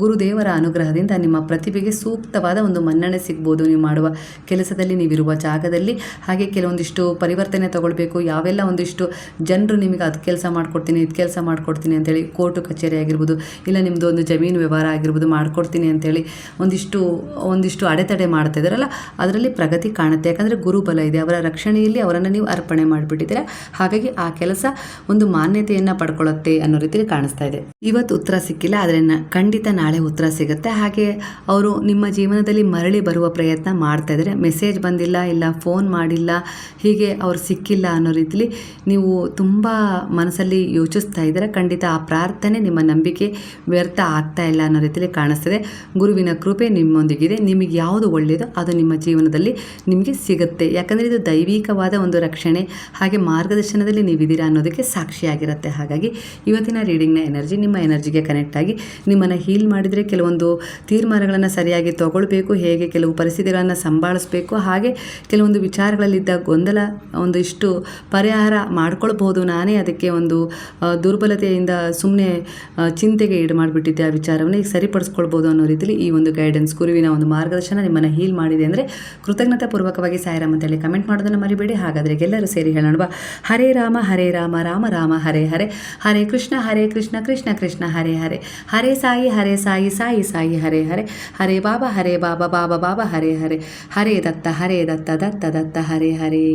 ಗುರುದೇವರ ಅನುಗ್ರಹದಿಂದ ನಿಮ್ಮ ಪ್ರತಿಭೆಗೆ ಸೂಕ್ತವಾದ ಒಂದು ಮನ್ನಣೆ ಸಿಗ್ಬೋದು. ನೀವು ಮಾಡುವ ಕೆಲಸದಲ್ಲಿ, ನೀವಿರುವ ಜಾಗದಲ್ಲಿ. ಹಾಗೆ ಕೆಲವೊಂದಿಷ್ಟು ಪರಿವರ್ತನೆ ತಗೊಳ್ಬೇಕು. ಯಾವೆಲ್ಲ ಒಂದಿಷ್ಟು ಜನರು ನಿಮಗೆ ಅದು ಕೆಲಸ ಮಾಡಿಕೊಡ್ತೀನಿ, ಇದು ಕೆಲಸ ಮಾಡಿಕೊಡ್ತೀನಿ ಅಂತೇಳಿ ಕೋರ್ಟು ಕಚೇರಿ ಆಗಿರ್ಬೋದು, ಇಲ್ಲ ನಿಮ್ಮದು ಒಂದು ಜಮೀನು ವ್ಯವಹಾರ ಆಗಿರ್ಬೋದು ಮಾಡಿಕೊಡ್ತೀನಿ ಅಂತೇಳಿ ಒಂದಿಷ್ಟು ಅಡೆತಡೆ ಮಾಡ್ತಾ ಇದ್ದಾರಲ್ಲ, ಅದರಲ್ಲಿ ಪ್ರಗತಿ ಕಾಣುತ್ತೆ. ಯಾಕಂದರೆ ಗುರುಬಲ ಇದೆ, ಅವರ ರಕ್ಷಣೆಯಲ್ಲಿ ಅವರನ್ನು ನೀವು ಅರ್ಪಣೆ ಮಾಡಿಬಿಟ್ಟಿದ್ದೀರಾ. ಹಾಗಾಗಿ ಆ ಕೆಲಸ ಒಂದು ಮಾನ್ಯತೆಯನ್ನು ಪಡ್ಕೊಳ್ಳುತ್ತೆ ಅನ್ನೋ ರೀತಿಯಲ್ಲಿ ಕಾಣಿಸ್ತಾ ಇದೆ. ಇವತ್ತು ಉತ್ತರ ಸಿಕ್ಕಿಲ್ಲ, ಆದರೆ ಖಂಡಿತ ನಾಳೆ ಉತ್ತರ ಸಿಗುತ್ತೆ. ಹಾಗೆ ಅವರು ನಿಮ್ಮ ಜೀವನದಲ್ಲಿ ಮರಳಿ ಬರುವ ಪ್ರಯತ್ನ ಮಾಡ್ತಾ ಇದ್ದಾರೆ. ಮೆಸೇಜ್ ಬಂದಿಲ್ಲ, ಇಲ್ಲ ಫೋನ್ ಮಾಡಿಲ್ಲ, ಹೀಗೆ ಅವ್ರು ಸಿಕ್ಕಿಲ್ಲ ಅನ್ನೋ ರೀತಿಲಿ ನೀವು ತುಂಬ ಮನಸ್ಸಲ್ಲಿ ಯೋಚಿಸ್ತಾ ಇದ್ದೀರ. ಖಂಡಿತ ಆ ಪ್ರಾರ್ಥನೆ, ನಿಮ್ಮ ನಂಬಿಕೆ ವ್ಯರ್ಥ ಆಗ್ತಾ ಇಲ್ಲ ಅನ್ನೋ ರೀತಿಯಲ್ಲಿ ಕಾಣಿಸ್ತದೆ. ಗುರುವಿನ ಕೃಪೆ ನಿಮ್ಮೊಂದಿಗಿದೆ. ನಿಮಗೆ ಯಾವುದು ಒಳ್ಳೆಯದೋ ಅದು ನಿಮ್ಮ ಜೀವನದಲ್ಲಿ ನಿಮಗೆ ಸಿಗುತ್ತೆ. ಯಾಕಂದರೆ ಇದು ದೈವಿಕವಾದ ಒಂದು ರಕ್ಷಣೆ ಹಾಗೆ ಮಾರ್ಗದರ್ಶನದಲ್ಲಿ ನೀವಿದ್ದೀರಾ ಅನ್ನೋದಕ್ಕೆ ಸಾಕ್ಷಿಯಾಗಿರುತ್ತೆ. ಹಾಗಾಗಿ ಇವತ್ತಿನ ರೀಡಿಂಗ್ನ ಎನರ್ಜಿ ನಿಮ್ಮ ಎನರ್ಜಿಗೆ ಕನೆಕ್ಟ್ ಆಗಿ ನಿಮ್ಮನ್ನು ಹೀಲ್ ಮಾಡಿದರೆ ಕೆಲವೊಂದು ತೀರ್ಮಾನಗಳನ್ನು ಸರಿಯಾಗಿ ತಗೊಳ್ಬೇಕು, ಹೇಗೆ ಕೆಲವು ಪರಿಸ್ಥಿತಿಗಳನ್ನು ಸಂಭಾಳಿಸಬೇಕು, ಹಾಗೆ ಕೆಲವೊಂದು ವಿಚಾರಗಳಲ್ಲಿದ್ದ ಗೊಂದಲ ಒಂದಿಷ್ಟು ಪರಿಹಾರ ಮಾಡ್ಕೊಳ್ಬೋದು. ನಾನೇ ಅದಕ್ಕೆ ಒಂದು ದುರ್ಬಲತೆಯಿಂದ ಸುಮ್ಮನೆ ಚಿಂತೆಗೆ ಈಡು ಮಾಡಿಬಿಟ್ಟಿದ್ದೆ, ಆ ವಿಚಾರವನ್ನು ಈಗ ಸರಿಪಡಿಸ್ಕೊಳ್ಬೋದು ಅನ್ನೋ ರೀತಿಯಲ್ಲಿ ಈ ಒಂದು ಗೈಡೆನ್ಸ್, ಗುರುವಿನ ಒಂದು ಮಾರ್ಗದರ್ಶನ ನಿಮ್ಮನ್ನು ಹೀಲ್ ಮಾಡಿದೆ ಅಂದರೆ ಕೃತಜ್ಞತಾ ಪೂರ್ವಕವಾಗಿ ಸಾಯಿರಾಮ್ ಅಂತೇಳಿ ಕಮೆಂಟ್ ಮಾಡೋದನ್ನು ಮರಿಬೇಡಿ. ಹಾಗಾದರೆ ಎಲ್ಲರೂ ಸೇರಿ ಹೇಳೋಣ, ಹರೇ ರಾಮ ರಾಮ ರಾಮ ಹರೇ ಹರೇ, ಹರೇ ಕೃಷ್ಣ ಕೃಷ್ಣ ಕೃಷ್ಣ ಹರೇ ಹರೇ, ಹರೇ ಸಾಯಿ ಸಾಯಿ ಸಾಯಿ ಹರೇ ಹರೇ, ಹರೇ ಬಾಬಾ ಬಾಬಾ ಬಾಬಾ ಹರೇ ಹರೇ, ಹರೇ ದತ್ತ ದತ್ತ ದತ್ತ ಹರೇ ಹರೇ.